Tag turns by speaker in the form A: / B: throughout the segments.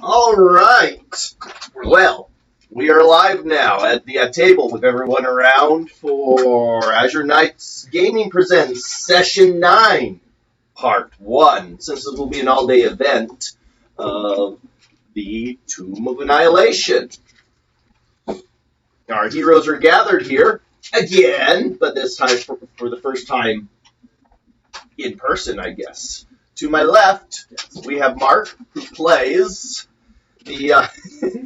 A: All right. Well, we are live now at the table with everyone around for Azure Knights Gaming Presents Session 9, Part 1, since this will be an all-day event of the Tomb of Annihilation. Our heroes are gathered here again, but this time for the first time in person, I guess. To my left, we have Mark, who plays the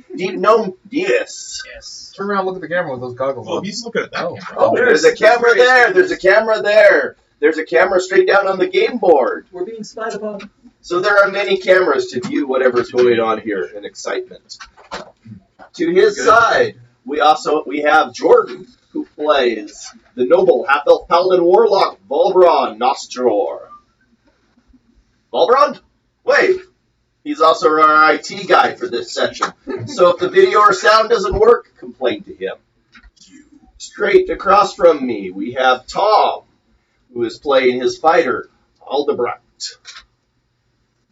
A: gnome Diaz.
B: Yes. Turn around and look at the camera with those goggles on.
C: He's looking at that camera.
A: Oh, there's a camera there. There's a camera there. There's a camera straight down on the game board.
D: We're being spied upon.
A: So there are many cameras to view whatever's going on here in excitement. To his side, we have Jordan, who plays the noble half-elf paladin warlock Volbron Nostror. Volbron? Wait. He's also our IT guy for this session. So if the video or sound doesn't work, complain to him. Straight across from me, we have Tom, who is playing his fighter, Aldebrecht.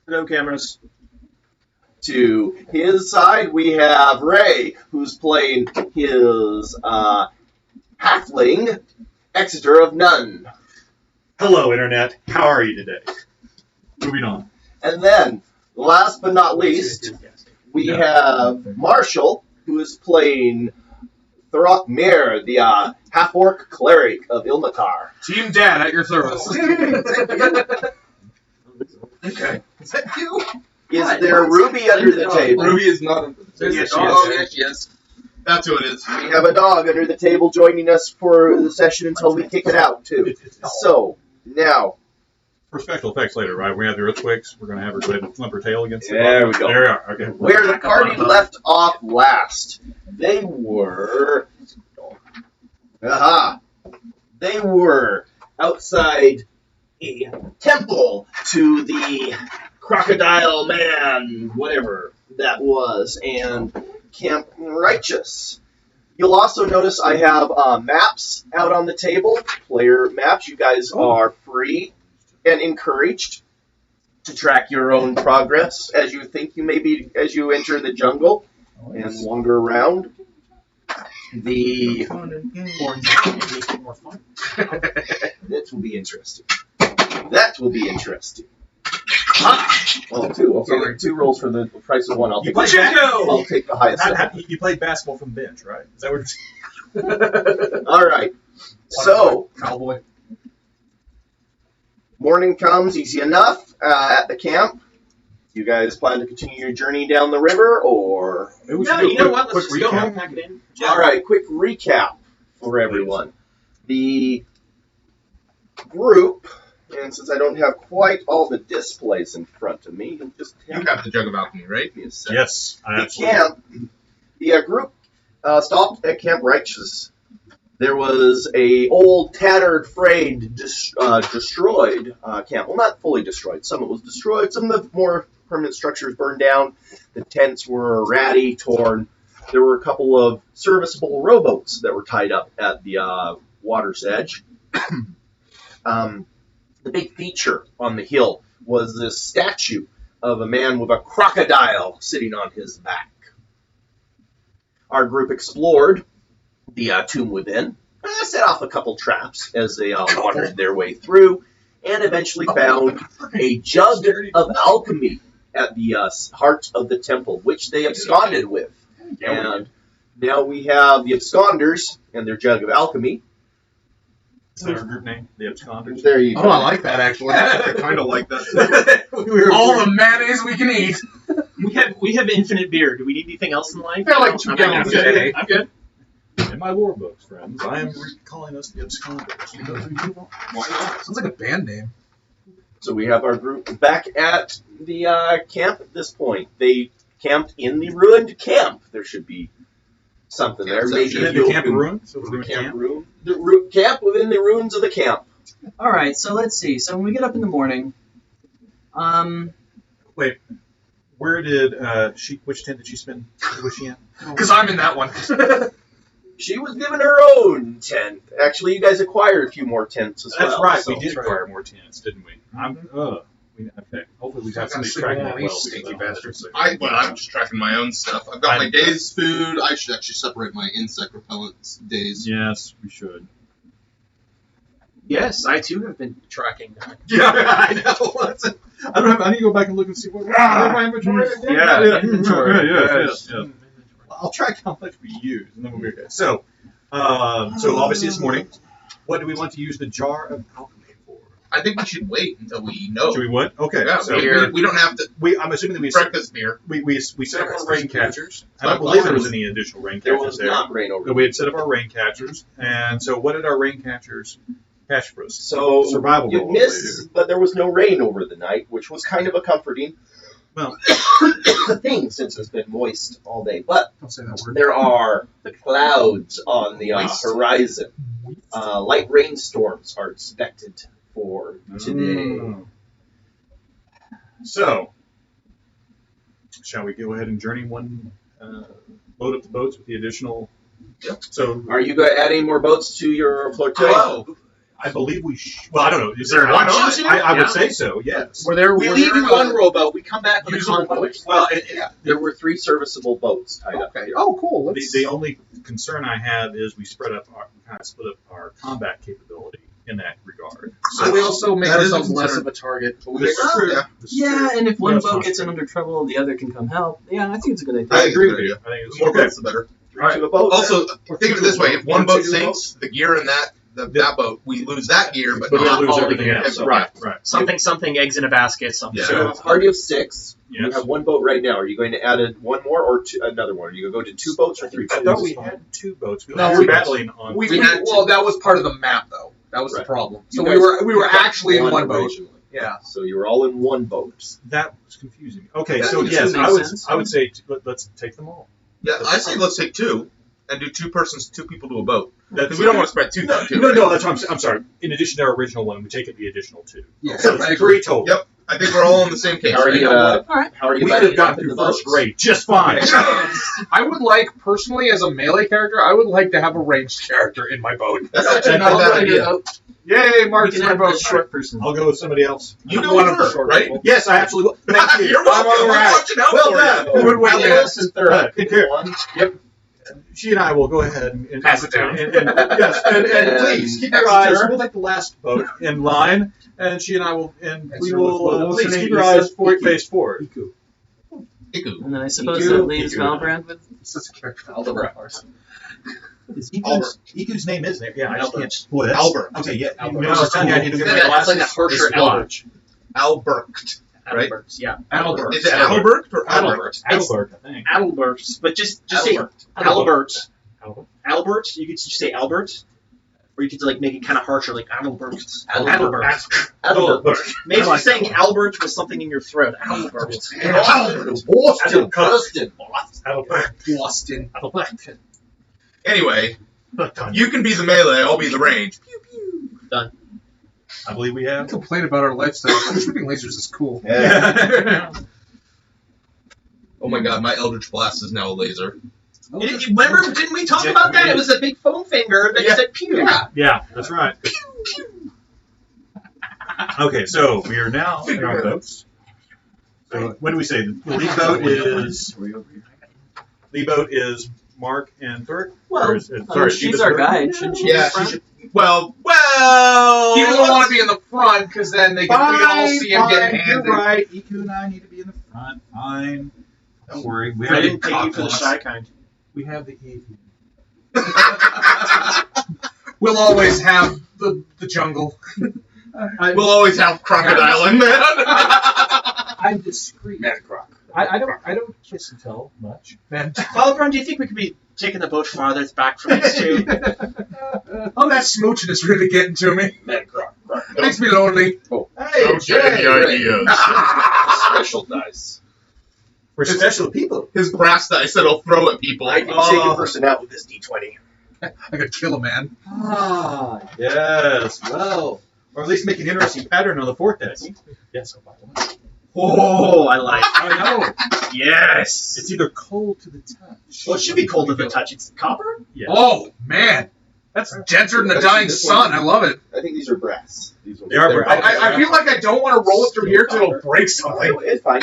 D: No cameras.
A: To his side, we have Ray, who's playing his halfling, Exeter of None.
C: Hello, Internet. How are you today? Moving on.
A: And then, last but not least, we have Marshall, who is playing Throckmere, the half-orc cleric of Ilmatar.
B: Team Dad at your service.
C: Okay. Is that you?
A: Is there Ruby under the table?
B: Ruby is not under the table.
C: Yes,
B: Yes.
C: That's who it is.
A: We have a dog under the table joining us for the session until we kick it out, too. So, now...
C: For special effects later, right? We have the earthquakes. We're going to have her go ahead and flip her tail against the
A: There we go.
C: There we are. Okay.
A: Where the party left off last, they were... They were outside a temple to the crocodile man, whatever that was, and Camp Righteous. You'll also notice I have maps out on the table, player maps. You guys are free and encouraged to track your own progress as you think you may be as you enter the jungle and wander around. That will be interesting. That will be interesting. Oh, two. Okay, 2 rolls for the price of 1. I'll take the highest.
C: You played basketball from the bench, right? Is that what
A: All right. So,
B: Cowboy.
A: morning comes easy enough at the camp. You guys plan to continue your journey down the river, or?
D: No, you know what? Let's just go ahead and pack it in.
A: All right, quick recap for everyone. The group, and since I don't have quite all the displays in front of me, just
B: You have the jug of alchemy, right?
A: give me a second.
C: Yes.
A: The group stopped at Camp Righteous. There was a old, tattered, frayed, destroyed camp. Well, not fully destroyed. Some of it was destroyed. Some of the more permanent structures burned down. The tents were ratty, torn. There were a couple of serviceable rowboats that were tied up at the water's edge. The big feature on the hill was this statue of a man with a crocodile sitting on his back. Our group explored the tomb within, set off a couple traps as they wandered their way through, and eventually found a jug of alchemy at the heart of the temple, which they absconded with. And now we have the absconders and their jug of alchemy.
C: Is that our group name? The Absconders?
A: There you go.
B: Oh, I like that actually.
C: I kind of like that.
B: All the mayonnaise we can eat.
D: We have infinite beer. Do we need anything else in life?
B: They're like 2 gallons a day.
D: I'm good.
C: In my lore books, friends, I am calling us the Absconders.
B: Why not? Sounds like a band name.
A: So we have our group back at the camp at this point. They camped in the ruined camp. There should be something there. Maybe
C: The camp ruin? So the
A: camp room. Camp within the ruins of the camp.
E: All right, so let's see. So when we get up in the morning,
C: Wait, where did which tent did she spend? Was she in?
B: Because I'm in that one.
A: She was given her own tent. Actually, you guys acquired a few more tents as well.
C: That's right.
A: so-
C: We did acquire more tents, didn't we? Okay. Hopefully we
B: I'm
C: have somebody
B: gonna
C: tracking
B: sleep
C: that
B: on
C: well.
B: these stinky bastards.
F: I'm just tracking my own stuff. I've got my day's food. I should actually separate my insect repellents days.
C: Yes, we should.
D: Yes, I too have been tracking that.
C: Yeah, I know. I don't have. I need to go back and look and see what my inventory.
D: Yeah, inventory.
C: Yes. I'll track how much we use, and then we'll be okay. So obviously this morning, what do we want to use the jar of alchemy for?
F: I think we should wait until we know.
C: Should we what? Okay.
F: Yeah,
C: So
F: we don't have to
C: I'm assuming that we
F: breakfast beer.
C: we set up our rain catchers. I
F: I
C: don't believe there was any additional rain
A: There
C: catchers
A: was
C: there.
A: not rain over
C: But we had set up our rain catchers, and so what did our rain catchers catch for us?
A: So
C: Survival
A: you
C: roll,
A: missed, but there was no rain over the night, which was kind of a comforting
C: Well,
A: thing since it's been moist all day. But
B: Don't say that word.
A: there are the clouds on the
F: Moist.
A: horizon. Light rainstorms are expected for today.
C: So, shall we go ahead and journey one, load up the boats with the additional?
F: Yep.
C: So,
A: Are you adding more boats to your flotilla?
F: Oh,
C: I believe we well, I don't know. Is
D: there
C: there
D: an
C: why
D: option
C: not?
D: to?
C: I would
D: Yeah.
C: say so, yes.
D: Were there?
A: We
D: were
A: leave
D: there,
A: you one rowboat. We come back with a
D: usable
A: convoy.
D: boats?
C: Well,
A: There were 3 serviceable boats tied up.
B: Okay. Oh, cool.
C: the only concern I have is we split up our combat capability in that regard.
B: So we also make
F: That is a
B: ourselves less
F: concern.
B: of a target. But we
C: This is true.
F: yeah.
C: This is
E: Yeah,
C: true.
E: and if one
C: That's
E: boat
C: fine.
E: gets in under trouble, the other can come help. Yeah, I think it's a good idea.
F: I agree with
C: you.
F: you.
C: I think it's
F: The more
C: okay.
F: boats, the better.
A: 3 to a boat.
F: Also, think of it this way: if one boat
C: Two
F: sinks, the gear in that boat, we lose that gear, but
C: But
F: not
C: we'll lose
F: all
C: everything
F: the gear.
C: else.
A: Right.
C: Right.
D: something eggs in a basket. Something.
F: Yeah.
A: So you have a party of 6. You
C: Yes.
A: have one boat right now. Are you going to add one more or another one? Are you going to go to 2 boats or 3
C: I
A: boats?
C: thought we had 2 boats. We
B: No,
C: were
B: we-
C: battling on.
F: We had
B: well, that was part of the map, though. That was
A: Right.
B: the problem.
A: You
B: So
A: guys
B: we were
A: picked up
B: actually in one boat.
A: originally.
B: Yeah.
A: So you were all in one boat.
C: That was confusing. Okay,
F: That
C: so
F: makes
C: yes,
E: sense.
C: I would say let's take them all.
F: Yeah, I say let's take 2 and do 2 people to a boat
C: That's
F: because we don't want to spread too thin. too.
C: No, that's what I'm sorry. In addition to our original one, we take it the additional 2.
B: Yeah.
C: So it's 3 total.
F: Yep. I think we're all on the same page.
A: How are you?
E: All right.
A: How are you?
C: We
A: dividing
C: could have
A: up
C: gotten
A: into
C: through first
A: boats?
C: grade just fine.
B: I would like, personally, as a melee character, I would like to have a ranged character in my boat.
F: That's actually
B: And
F: not a
B: I'll
F: bad
B: bring
F: idea.
B: it up. Yay,
E: We
B: Mark's
E: can
B: in my
E: have
B: boat.
E: a short person.
C: I'll go with somebody else.
F: You know
B: One
F: you
B: of the
F: were,
B: short
F: right?
B: people.
C: Yes, I absolutely will. Thank you.
F: You're welcome.
C: I'm all
F: We're
C: right.
F: watching out
C: Well
F: for
C: done.
F: you.
C: Good work,
A: Yes, and third.
C: Here.
A: One.
C: She and I will go ahead and
B: Pass it down.
C: yes, and
A: And
C: please keep your
A: next
C: eyes.
A: turn.
C: We'll take the last boat in line, and she and I will, and
B: Next
C: we
B: turn.
C: will.
B: What's
C: Please
B: her
C: keep
B: name?
C: your
B: You
C: eyes
B: said
C: face forward.
F: Iku.
E: And then I suppose
C: Iku.
E: that leaves
C: Iku.
E: Valbrand with.
B: This is a character.
C: Is
F: Albert.
C: Iku's name is there? Yeah, I just
D: Albert.
C: can't. What?
F: Albert.
C: Okay, yeah.
B: Albert.
C: No, I was telling you I need to get my
D: That's
C: glasses.
D: like a harsher
C: This watch.
F: Albert. Right?
D: Alberts, yeah.
B: Albert.
F: Is it Albert or Albert?
C: Albert, I think.
D: Alberts, but just say
F: Albert.
D: Albert.
C: Albert.
D: Albert. You could just say Albert, or you could like make it kind of harsher, like Albert.
A: Albert.
C: Albert.
D: Maybe
C: I like
D: saying
C: that one.
D: Albert was something in your throat. Albert.
A: Albert. Boston. Boston.
C: Albert.
B: Boston.
C: Albert.
F: Anyway, you can be the melee, I'll be the range.
C: I believe we
B: I
C: have.
B: complain about our lifestyle. Shooting lasers is cool.
F: Oh my god, my Eldritch Blast is now a laser.
D: Remember, didn't we talk about that? It was a big foam finger that
F: Yeah.
D: said pew.
F: Yeah.
C: Yeah, that's right. Okay, so we are now in our boats. So what do we say? The lead boat is Mark and Thurk.
E: Well,
C: Or is it-
E: I mean,
C: sorry,
E: she's
C: Eva's
E: our
C: boat?
E: guide. Shouldn't she be
F: Yeah,
E: in front?
F: she should. Well.
B: You don't want to be in the front because then we can all see him get
C: You're
B: handed.
C: right. Iku and I need to be in the front. Fine. Don't worry. We
D: I
C: have
D: didn't
C: the
D: take you for the
C: cocktails.
D: shy kind.
C: We have the avian.
B: We'll always have the jungle.
F: We'll always have Crocodile in there.
C: I'm discreet.
F: Man, Croc.
C: I don't kiss and tell much.
D: Valbrand, do you think we could be taking the boat farther back from these two?
B: Oh, that smooching is really getting to me.
F: Man, Croc.
B: It makes me lonely.
C: Hey,
F: Don't get any ideas.
A: Special dice.
C: we're special people.
F: His brass dice that he'll throw at people.
A: I can take a person out with this D20.
B: I could kill a man.
C: Ah, yes. Well, or at least make an interesting pattern on the forehead. Yes,
D: Oh, I like.
C: I know.
D: Yes.
C: It's either cold to the touch.
D: Well, it should be cold to the touch. It's copper.
C: Yes.
B: Oh, man. That's denser than the dying sun. I love it.
A: I think these are brass. These ones.
C: They are brass.
B: I feel like I don't want to roll it through here because it'll break something.
A: It's fine.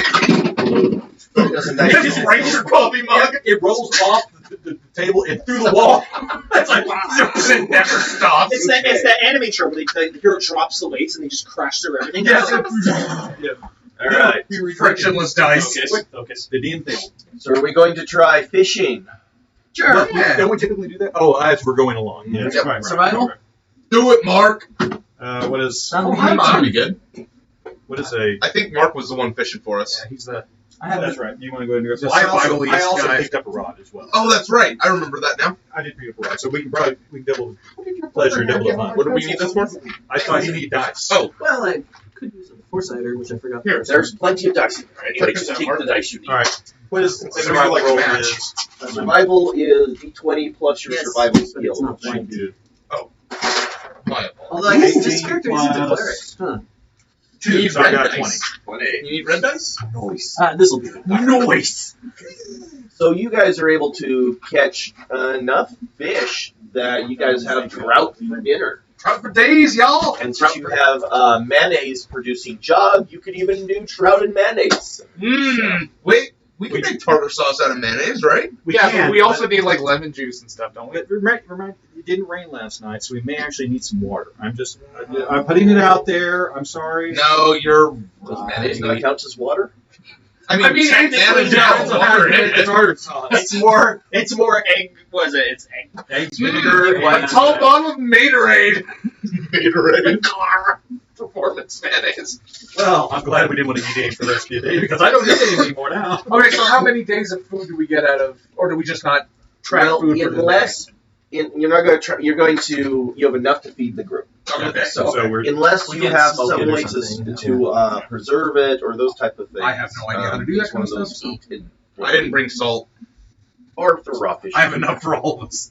A: It doesn't die.
B: It just breaks your coffee mug.
C: It rolls off the table and through the wall.
B: That's like it never stops.
D: It's that anime trope where the hero drops the weights and they just crash through everything.
A: All right.
B: Frictionless dice.
C: Focus. The DM thing.
A: So are we going to try fishing?
E: Sure.
B: Yeah.
C: Don't we typically do that? Oh, as we're going along. Yeah.
A: Yep.
C: Right.
E: Survival?
F: Do it, Mark.
C: What is
E: Sound
F: That's
E: good?
F: pretty good.
C: what is a?
F: I think Mark was the one fishing for us.
B: Yeah, he's the
E: I have
C: That's right. You want to go ahead and go?
B: The
C: I also
B: survivalist guy.
C: picked up a rod as well.
F: Oh, that's right. I remember that now.
C: I did pick up a rod, so we can double pleasure, double the fun.
F: What do we need this for?
C: I thought you need dice.
F: Oh,
E: Well, I could use a foresighter, which I forgot.
F: Here.
A: There's plenty of dice in there. Anybody just take the dice you need.
C: All right. What is
F: It's
C: survival
F: like a
C: roll
F: match.
C: is?
A: Survival is D20 plus your
E: Yes,
A: survival
E: but it's
A: skill.
E: not blank.
F: my
E: Although I guess this character isn't a
C: Plus-
E: cleric. Huh.
F: Two,
C: So I got
F: red
C: 20.
F: dice. You need red dice?
C: Nice.
E: This'll be good.
B: noise.
A: So you guys are able to catch enough fish that you guys have trout for dinner.
B: Trout for days, y'all.
A: And since you have mayonnaise producing jug, you could even do trout and mayonnaise.
F: Mmm. Wait, we can make tartar sauce out of mayonnaise, right?
C: We
B: Yeah,
C: can,
B: but we also need like lemon juice and stuff, don't we?
C: But remember, it didn't rain last night, so we may actually need some water. I'm putting it out there. I'm sorry.
F: No, you're.
A: Does mayonnaise not count as water?
B: I mean, it's
F: mayonnaise has water in it.
B: tartar sauce.
D: It's more egg. What is it? It's egg.
C: Eggs, vinegar,
B: A
C: and
B: tall bottle of Materade.
F: Gatorade.
B: Performance mayonnaise.
C: well, I'm glad we didn't want to eat eggs for the rest of the day because I don't need any anymore now.
B: Okay, so how many days of food do we get out of, or do we just not track
A: Well,
B: food for the
A: unless you're not going to try, you have enough to feed the group.
F: Okay.
A: So
C: we're
A: unless
E: We
A: you
E: can
A: have
E: smoke
A: some
E: it or
A: way
E: something.
A: to preserve it or those type of things.
B: I have no idea how to do that
A: each
B: kind of
A: one those
B: stuff, so-
A: eat in-
F: I didn't bring salt.
A: or the raw fish.
B: I have enough for all of us.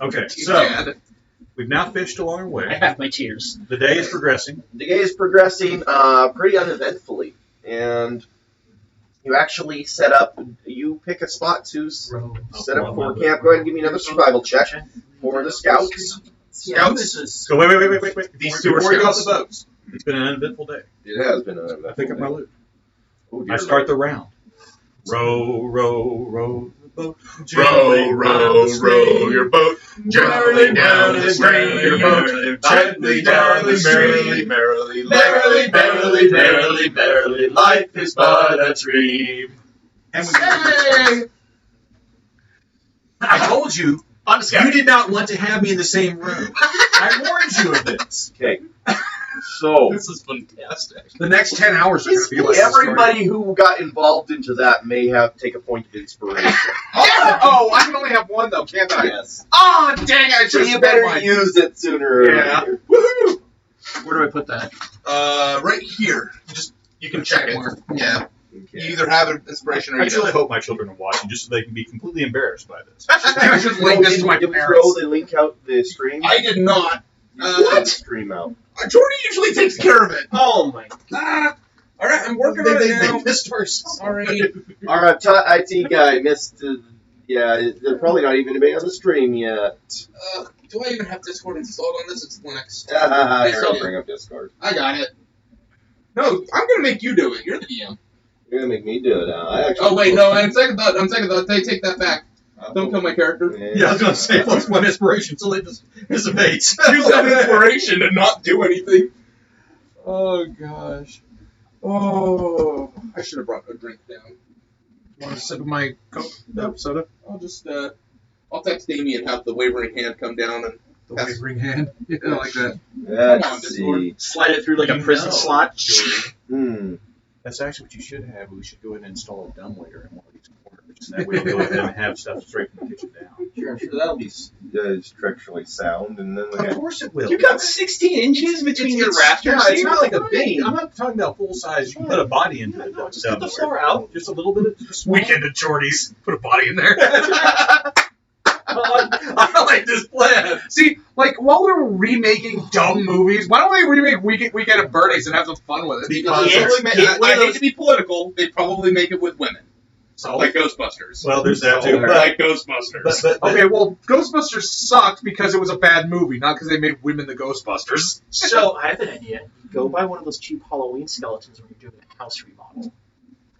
C: okay.
F: Too
C: So
F: bad.
C: we've now fished along our
D: I
C: way.
D: have my tears.
C: The day is progressing.
A: The day is progressing pretty uneventfully, and you actually set up. You pick a spot to set up for camp. Go ahead and give me another survival check for the scouts.
F: Scouts?
C: So wait.
F: These two are
C: Before we go off
F: scouts.
C: the boats, it's been an uneventful day.
A: It has been
C: I pick up my loot.
A: Oh, dear
C: I start the round. Row the boat.
F: Row, row, row your boat gently down the stream. Your boat gently down the stream. Merrily, merrily, merrily, merrily, merrily, life is but a dream.
C: And we I told you,
D: On the scout.
C: you did not want to have me in the same room. I warned you of this.
A: Okay. So
F: This is fantastic.
B: The next 10 hours are going to be like
A: everybody who got involved into that may have take a point of inspiration.
B: Oh, I can only have one though, can't I?
A: Yes.
B: Oh, dang! I
A: So
B: should
A: you
B: have
A: better
B: mine.
A: use it sooner or
B: Yeah.
A: later.
B: Woohoo!
E: Where do I put that?
F: Right here. You can check it. Yeah. You
A: Okay.
F: either have an inspiration or
C: I
F: you
C: truly
F: don't.
C: hope my children are watching just so they can be completely embarrassed by this.
B: I should link this to my
A: Did we throw
B: parents.
A: the link out the stream?
F: I did not.
A: What? Stream out.
F: Jordy usually takes care of it.
D: Oh my.
F: All right, I'm working on it now.
C: missed first.
F: Sorry.
A: Our IT guy missed. They're probably not even anybody on the stream yet.
F: Do I even have Discord installed on this? It's Linux.
A: Here, I'll
F: okay.
A: bring up Discord.
F: I got it. No, I'm gonna make you do it. You're the DM.
A: You're gonna make me do it. I actually.
F: Oh wait, no. I'm second thought. Take that back. Don't kill my character.
C: Yeah, I was going to say, plus one inspiration until it dissipates.
F: Use that inspiration to not do anything.
B: Oh gosh.
F: Oh, I should have brought a drink down.
B: Want a sip of my Coke?
C: No, soda.
F: I'll just I'll text Amy and have the wavering hand come down and.
B: The wavering hand. Yeah, I like that.
A: Let's see.
D: Slide it through like a prison
C: No.
D: slot.
C: That's actually what you should have. We should go ahead and install a dumbwaiter in one of these corners. And that way we'll go ahead and have stuff straight from the kitchen down.
A: Sure, that'll be structurally sound, and then
C: Of course it will.
D: You got 16 inches between your rafters.
C: Yeah, it's
D: here?
C: not like a big. I'm not talking about full size. You can put a body into it.
D: No, just get the floor out.
C: Just a little bit of just small.
B: Weekend at Jordy's. Put a body in there.
C: I like this plan.
B: See, like, while they're remaking dumb movies, why don't they remake Weekend at Bernie's and have some fun with it?
F: Because
D: I hate to be political.
F: they probably make it with women.
B: So
F: Like Ghostbusters.
C: Well, there's that too.
F: Like Ghostbusters.
B: okay, well, Ghostbusters sucked because it was a bad movie, not because they made women the Ghostbusters.
D: So I have an idea. Go buy one of those cheap Halloween skeletons when you're doing a house remodel.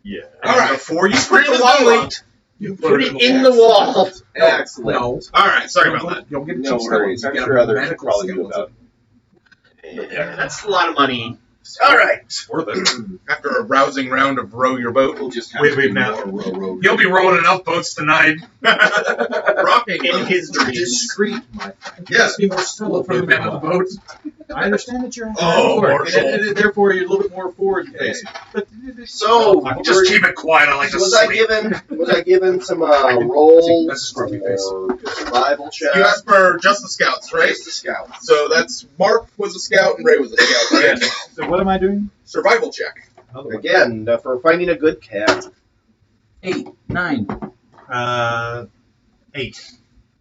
C: Yeah.
F: All right.
C: Before you
F: Spring
C: spring
F: the
C: the
F: wall
C: wall
F: out.
C: you
A: Put it in the wall. Excellent.
B: No.
F: All right. Sorry about that.
B: You don't get
A: No
B: cheap
A: worries.
B: skeletons,
A: I'm
B: you
A: sure
B: get
A: others will
B: medical
A: probably do
B: skeletons.
A: about
D: Yeah, that's a lot of money.
A: All right.
C: Worth it.
F: After a rousing round of row your boat,
E: We'll just have
C: Wait,
E: to
C: wait,
E: do
C: now.
E: more row.
B: You'll be rowing enough boats tonight.
F: rocking
D: In his dreams.
E: Discreet, my friend.
F: Yeah.
E: Just be more subtle
B: For the man on the boat.
E: I understand that you're
F: Oh, Marshall.
E: and therefore you're a little bit more forward facing. But
A: So,
B: Just keep it quiet. I like to
A: was I
B: sleep.
A: given some rolls
B: That's a scruffy face.
A: or survival check?
F: You asked for just the scouts, right?
A: Just the scout.
F: So that's Mark was a scout and Ray was a scout, right?
C: So what am I doing?
F: Survival check.
C: Another one.
A: Again, for finding a good cat.
E: 8, 9.
C: 8.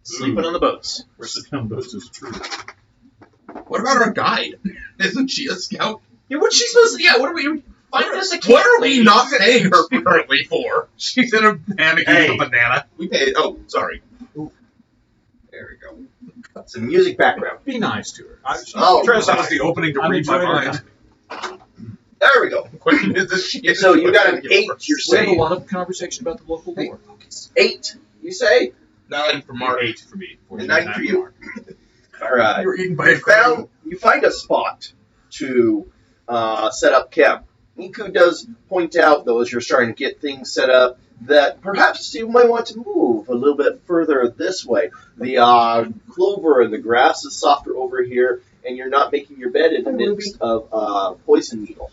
D: Sleeping on the boats.
C: We're sitting on boats is true.
F: What about our guide? Isn't she a scout?
D: Yeah, what's she supposed to? Yeah, what are we? Find us a cat.
F: What are we
D: lady.
F: not paying her currently for?
B: She's in a mannequin
F: Hey.
B: with a banana.
F: We paid. Oh, sorry.
A: There we go. Some music background.
C: Be nice to her.
A: Oh,
B: That was the opening to
C: I'm
B: read my
C: enjoying
B: mind.
C: her.
A: There we go.
F: Question is she
A: So you got an 8, you're
E: We have a
A: saying.
E: lot of conversation about the local lore.
A: 8, you say?
F: 9 for Mark.
C: 8 for me.
A: And 9 for you. All right.
B: You were eaten by a
A: You find a spot to set up camp. Niku does point out, though, as you're starting to get things set up, that perhaps you might want to move a little bit further this way. The clover and the grass is softer over here, and you're not making your bed in the midst of poison needle.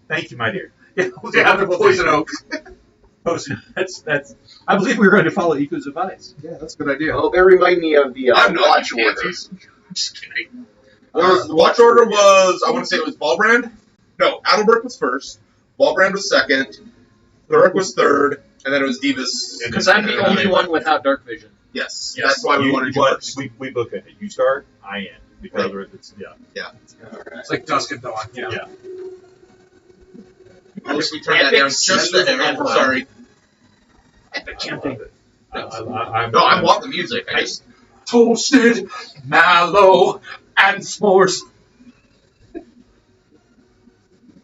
C: Thank you, my dear.
B: Yeah, the poison oak.
C: That's. I believe we were going to follow Iku's advice.
B: Yeah, that's a good idea.
A: Oh, that remind me of the
F: I'm not
A: watch
F: you
A: order.
F: pansies. I'm just kidding. The watch order was, I want to say it was Valbrand. No, Adalbert was first. Valbrand was second. Thurek was third. And then it was Divas.
D: Because I'm the only one without dark vision.
F: Yes, that's why we wanted you
C: But
F: first.
C: we book it. You start, I end. Because it's, yeah.
B: It's like dusk and dawn.
C: Yeah.
F: If we turn that down just a hair, I'm sorry.
D: Epic camping.
C: I
F: No, I want the music. I just
B: Toasted, mallow, and s'mores.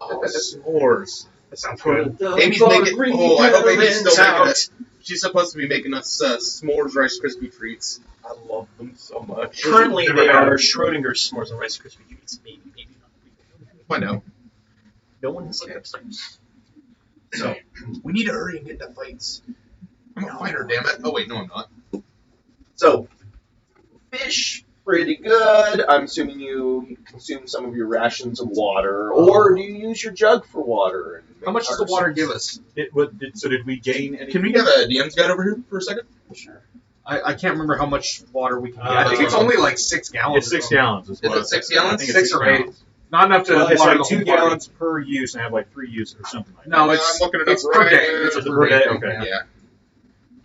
F: s'mores.
B: That sounds good.
F: Amy's making. Oh, I hope Amy's still making it. She's supposed to be making us s'mores Rice Krispie treats. I love them so much.
D: Currently, they are Schrodinger's s'mores and Rice Krispie treats. Maybe not.
F: I know.
D: No one has looked upstairs.
F: So we need to hurry and get to fights. I'm a fighter, damn it. Oh wait, no, I'm not.
A: So, fish, pretty good. I'm assuming you consume some of your rations of water, or do you use your jug for water? And
B: How much does the water give us?
C: So did we gain any?
F: Can we have a DM's guide over here for a second?
A: Sure.
B: I can't remember how much water we can get.
C: Uh,
B: I think it's only like 6 gallons.
C: It's 6 gallons.
F: Is it 6 gallons?
C: I think
B: 6
C: it's
B: or 8.
C: gallons.
B: Not enough to
C: Well, it's
B: water
C: like
B: the
C: 2
B: whole party.
C: gallons per use, and I have like 3 uses or something like that.
B: No,
F: I'm
B: it's
F: looking it
B: it's
F: up
B: per
F: right
B: day.
F: now.
B: It's a
C: Per
B: per
C: day,
B: day.
C: okay.
F: Yeah.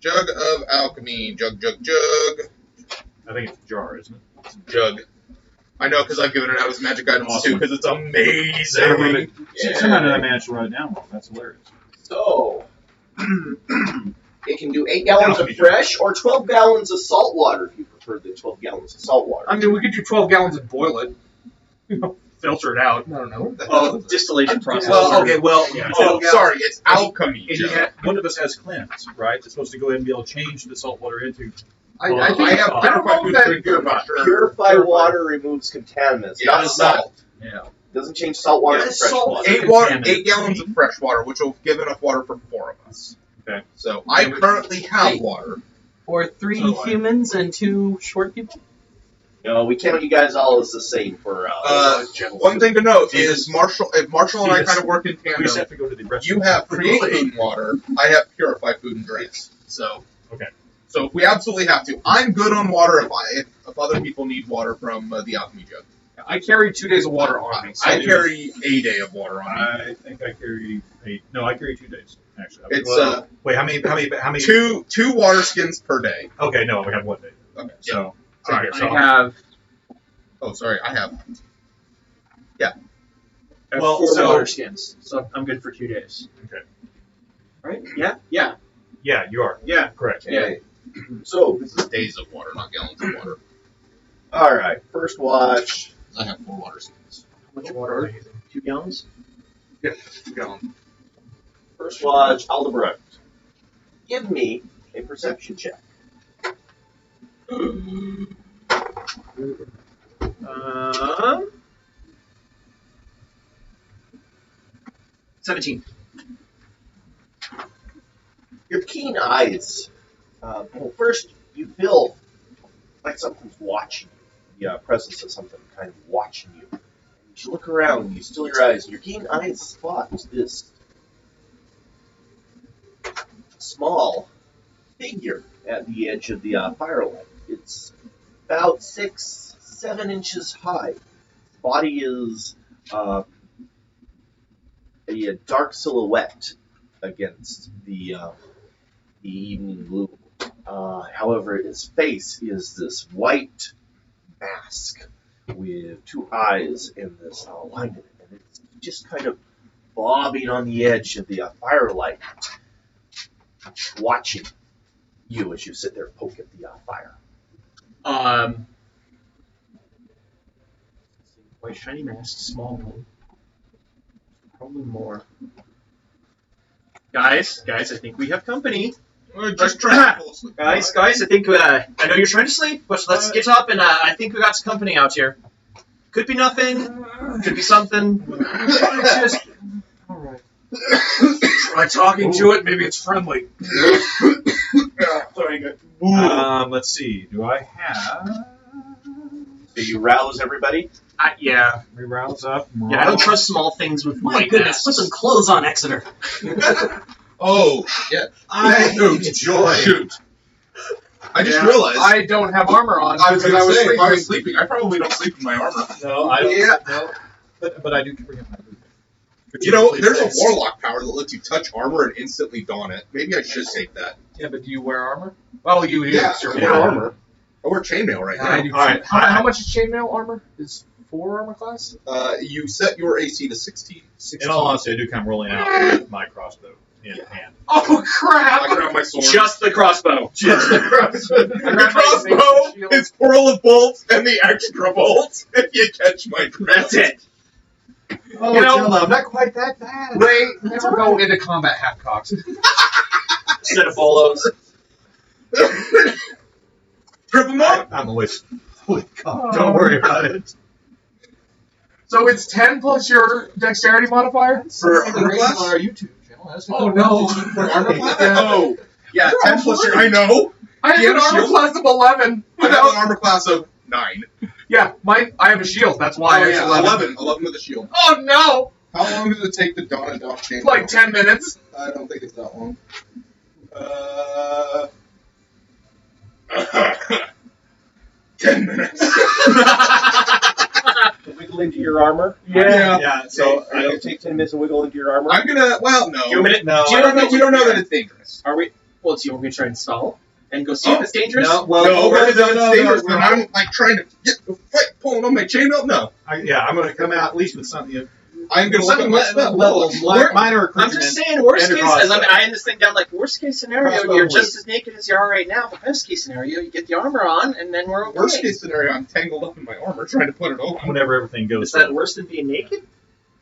F: Jug of alchemy. Jug.
C: I think it's a jar, isn't it?
F: Jug. I know because I've given it out as magic items
C: Awesome.
F: too because it's amazing.
C: Somehow did I manage to write it down wrong. That's hilarious.
A: So, it can do 8 gallons of fresh or 12 gallons of salt water if you prefer the 12 gallons of salt water.
B: I mean, we could do 12 gallons and boil it. Filter it out. I don't know.
D: Oh, distillation process.
C: Yeah.
F: Oh, sorry, it's alchemy.
C: And one of us has cleanse, right? It's supposed to go ahead and be able to change the salt water into.
B: I
F: I
B: think
F: have
C: I
F: purified
A: know
F: food
A: that
F: drink here, but
A: Purified water removes contaminants,
F: Yeah,
A: not
F: it's
A: salt.
C: Yeah.
A: Doesn't change salt water
F: Yeah,
A: to
F: it's
A: fresh
D: salt.
A: water.
F: 8 gallons of fresh water, which will give enough water for 4 of us.
C: Okay.
F: So I currently have water.
E: Or 3
C: So,
E: humans and 2 short people?
A: No, we count you guys all as the same for
F: One thing to note is if Marshall and I kind of work in
C: We just
F: tandem,
C: have to go to the restroom.
F: you have creating water, I have purified food and drinks. So
C: Okay.
F: So if we absolutely have to, I'm good on water if other people need water from the alchemy jug.
B: I carry 2 days of water on me. So
F: I carry a day of water on me.
C: I think I carry 8. No, I carry 2 days actually.
F: It's
C: Wait, how many?
F: two water skins per day.
C: Okay, no, we have 1 day.
F: Okay.
C: So.
F: All right.
C: so
D: I have
F: Oh, sorry. I have.
C: Well,
D: 4
C: so-
D: water skins, so I'm good for 2 days.
C: Okay.
D: Right? Yeah. Yeah.
C: Yeah, you are.
D: Yeah.
C: Correct.
A: Okay. So,
F: This is days of water, not gallons of water.
A: all right. First watch.
F: I have 4 water skins.
D: How much water are you using? 2 gallons?
B: Yeah, 2 gallons.
A: First watch. Aldebrecht. Give me a perception check.
D: 17.
A: Your keen eyes. Well, first you feel like something's watching you. The presence of something kind of watching you. As you look around, you still your eyes, and your keen eyes spot this small figure at the edge of the firelight. It's about 6-7 inches high. Body is a dark silhouette against the evening blue. However, his face is this white mask with 2 eyes and this line in it, and it's just kind of bobbing on the edge of the firelight, watching you as you sit there poke at the fire.
D: White shiny mask, small one. Probably more. Guys, I think we have company.
F: Just try to pull asleep.
D: Guys, I think I know you're trying to sleep, but let's get up and I think we got some company out here. Could be nothing, could be something.
B: Just, all right. Try talking to it. Maybe it's friendly.
F: Sorry, good.
C: Let's see. Do I have?
A: So you rouse everybody.
D: Yeah.
C: We rouse up.
D: Yeah, I don't trust small things with
E: My
D: white
E: goodness, put
D: masks.
E: some clothes on, Exeter.
F: Oh, shit. Shoot. I just
B: Yeah,
F: realized.
B: I don't have armor on.
F: I was going to say, if I was
B: sleeping.
F: sleeping, I probably don't sleep in my armor.
C: No, I don't.
F: Yeah.
C: No, but I do bring up my boot.
F: You know, there's a warlock power that lets you touch armor and instantly don it. Maybe I should take that.
B: Yeah, but do you wear armor? Well, you do.
F: Yeah,
B: You're
F: I
B: wearing
F: wear
B: armor.
F: armor. I wear chainmail right
B: I
F: now.
B: do.
C: All right.
B: How much is chainmail armor? Is 4 armor class?
F: You set your AC to 16.
C: In all honesty, I do come rolling out with my crossbow in hand.
B: Oh crap!
F: I grab my sword.
D: Just the crossbow.
F: Just the crossbow. The
B: grab my
F: crossbow
B: shield.
F: is whirl of bolts and the extra bolts if you catch my drift.
D: That's it.
B: Oh, you know,
C: I'm not quite that bad.
B: Ray, never go into combat half-cocked.
D: Instead of bolos.
F: Trip them up.
C: I'm always fully cocked. Don't worry about it.
B: So it's 10 plus your dexterity modifier?
F: For armor class?
B: On our YouTube channel. Oh no!
F: For armor class? Oh, yeah, 10 plus your. I know.
B: I have
F: You
B: an
F: have a
B: armor
F: shield?
B: class of 11.
F: I have an armor class of 9.
B: Yeah, I have a shield. That's why it's 11.
F: 11 with a shield.
B: Oh no!
F: How long does it take to don a dock chain?
B: Like 10 minutes.
F: I don't think it's that long. 10 minutes.
A: To wiggle into your armor.
C: Yeah. So
A: So you take 10 minutes to wiggle into your armor.
F: I'm gonna. Well, no.
D: You want me to-
C: no.
F: We don't know that it's dangerous.
D: Are we? Well, so you want me to try and stall and go see if it's dangerous?
C: No, well,
F: no, we're
C: no,
F: gonna
C: no,
F: it's dangerous.
C: no,
F: When I'm like trying to get fight, pulling on my chainmail. No,
C: I'm going to come out at least with something.
F: I'm gonna look at my spell.
C: Minor
D: I'm just saying, worst
C: and a
D: case, as
C: crossbow.
D: I end this thing down, like, worst case scenario,
F: Crossbow
D: you're
F: blade.
D: just as naked as you are right now. But best case scenario, you get the armor on, and then we're okay.
F: Worst case scenario, I'm tangled up in my armor trying to put it open.
C: Whenever everything goes.
D: Is that worse than being naked?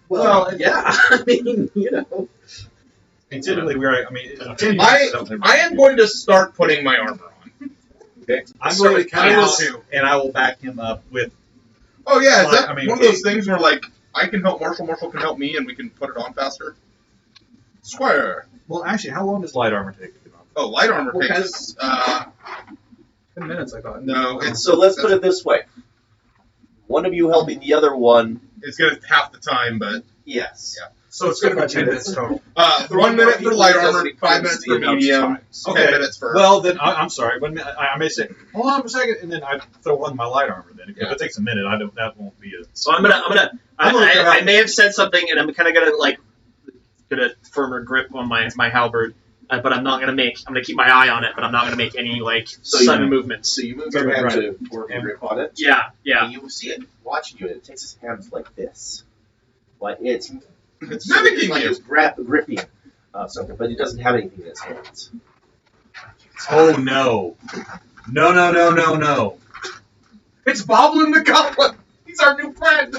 C: Well,
D: Yeah. I mean, you know.
C: And typically,
F: I am going to start putting my armor on. Okay.
C: I'm
F: So
C: going to come
F: I will-
C: out and I will back him up with.
F: Oh yeah, is
C: Like,
F: that
C: I mean,
F: one of those things where like I can help Marshall can help me, and we can put it on faster? Square.
C: Well, actually, how long does light armor take to get on?
F: Oh, light armor
B: Well,
F: takes.
B: 10 minutes, I thought.
F: No, it's
A: So let's put it this way. One of you helping the other one.
F: it's gonna half the time, but
A: Yes.
F: Yeah.
B: So it's going to be 10 minutes total.
F: 1 minute for light armor, 5 minutes for
A: The amount of
F: medium,
A: time.
F: 10
C: Okay.
F: minutes for.
C: Well, then I'm sorry. I may say, hold on for a second, and then I throw on my light armor. Then if
F: Yeah.
C: it takes a minute, that won't be a.
D: So I'm gonna I may have said something, and I'm kind of gonna get a firmer grip on my halberd, but I'm gonna keep my eye on it, but I'm not gonna make any
A: So
D: sudden
A: you-
D: movements.
A: So you move your hand
C: Right.
A: to work a grip on it.
D: Yeah.
A: And you see it watching you, and it takes his hands like this. Like
F: It's mimicking
A: like
F: you.
A: it's gripping something, but it doesn't have anything in its hands.
C: Oh no. No.
B: It's Boblin the Goblin. He's our new friend.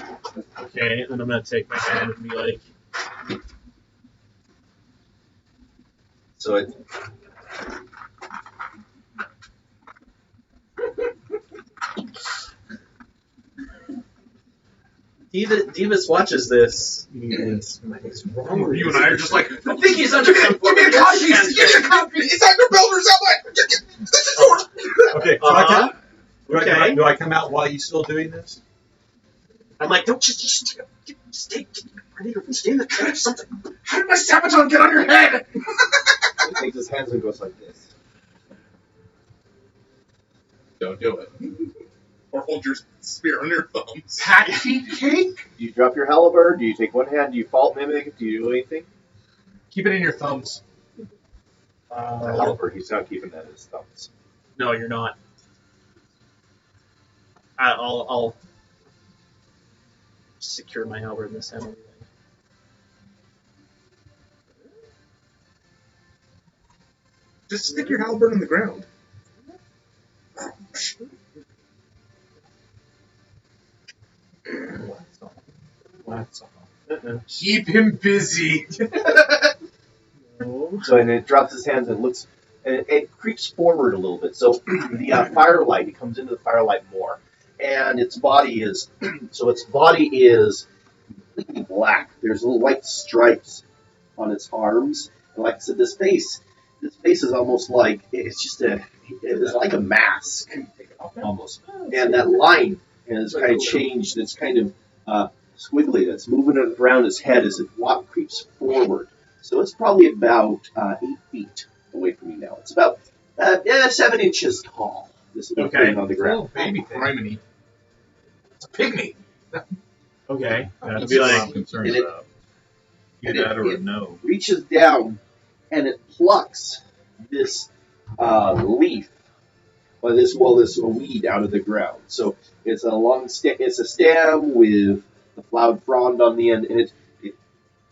D: Okay, and then I'm gonna take my hand and be like,
A: So it. Divas watches this. What is wrong with
B: You and
A: this?
B: I are just like,
D: I think he's under some
B: give me a copy. Give me a copy. It's under Builder's Outlet. This is yours.
C: Okay. Do I come out while he's still doing this?
D: I'm like, don't just stay in the trash or something.
B: How did my Sabaton get on your head?
A: He takes his hands and goes like this.
F: Don't do it. Or hold your spear on your thumbs.
B: Patty cake?
A: Do you drop your halberd? Do you take one hand? Do you fault mimic? Do you do anything?
B: Keep it in your thumbs.
A: The halberd, he's not keeping that in his thumbs.
D: No, you're not. I'll secure my halberd in this hand.
F: Just stick your halberd in the ground.
B: Keep him busy.
A: So and it drops his hands and looks, and it creeps forward a little bit. So the firelight, it comes into the firelight more, and its body is, completely black. There's little white stripes on its arms, and like I said, this face is almost like it's like a mask almost, and that line has kind of changed. It's kind of squiggly. That's moving around his head as it creeps forward. So it's probably about 8 feet away from you now. It's about 7 inches tall. This little thing on the ground.
B: Oh, baby thing. It's a pygmy.
D: Okay.
C: That's
D: be
C: what
D: like-
C: I'm concerned
A: and it-
C: about. Either
A: and
C: that or a no.
A: Reaches down and it plucks this leaf, or this weed out of the ground. So it's a it's a stem with the flowered frond on the end, and it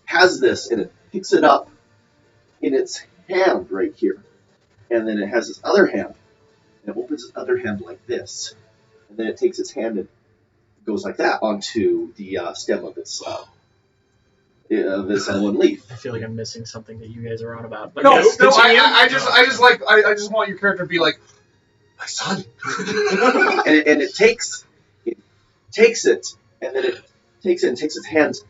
A: has this, and it picks it up in its hand right here, and then it has this other hand, and it opens its other hand like this, and then it takes its hand and goes like that onto the stem of this one leaf.
D: I feel like I'm missing something that you guys are on about. But
B: No,
D: yes,
B: no,
D: continue.
B: I just want your character to be like, my son.
A: and it takes it, and then it takes its hands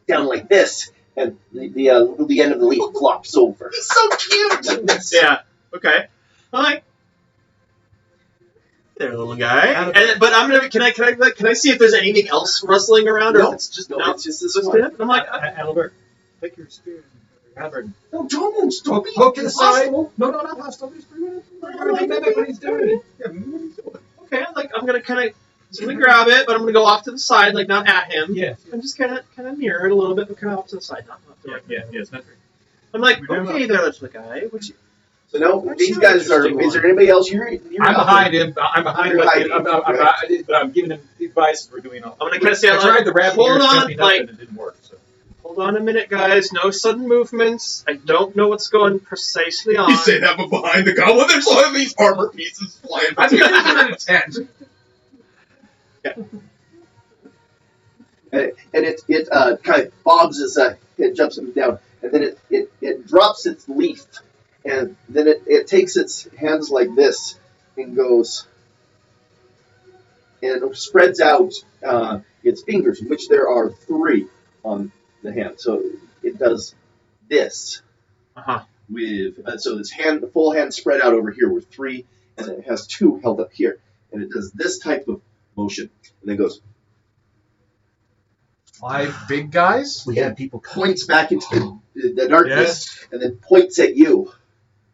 A: down like this, and the end of the leaf flops over.
B: He's so cute.
A: Like this.
D: Yeah. Okay. Hi. There, little guy. But I'm gonna. Can I see if there's anything else rustling around, or
A: No,
D: if it's just
A: no, it's just this
D: just
A: one.
D: him? And I'm like,
C: Albert, take your spear and your halberd.
B: No, don't stop.
C: Poke to the side.
B: No, not hostile. Just bring it in.
C: What he's doing.
D: okay. I'm gonna kind of. Just gonna grab it, but I'm gonna go off to the side, like not at him.
C: Yeah.
D: I'm just kind of near it a little bit, but kind of off to the side, not directly.
C: Yeah, it's not very.
D: I'm like,
C: We're doing
D: okay, there, little guy. What you?
A: So now
D: That's
A: these
D: an
A: guys are.
D: interesting
A: Is there anybody else? You're
C: I'm
A: out
C: behind
A: there.
C: him. I'm behind him.
A: You're hiding,
C: But I'm giving him advice. We're doing all.
D: I'm gonna kind of say,
C: I tried the rabbit
D: hold
C: ears
D: on,
C: jumping up
D: like,
C: and it didn't work. So.
D: hold on a minute, guys. No sudden movements. I don't know what's going precisely on.
F: You say that, but behind the goblin, there's all of these armor pieces flying.
B: I'm giving him a 10.
A: And it kind of bobs as it jumps up and down, and then it drops its leaf, and then it takes its hands like this and goes, and it spreads out its fingers, which there are 3 on the hand. So it does this
D: Uh-huh.
A: with so this hand, the full hand spread out over here with 3, and it has 2 held up here, and it does this type of motion, and then goes.
B: 5 big guys?
C: We had people
A: Points back into the darkness,
C: Yes.
A: and then points at you,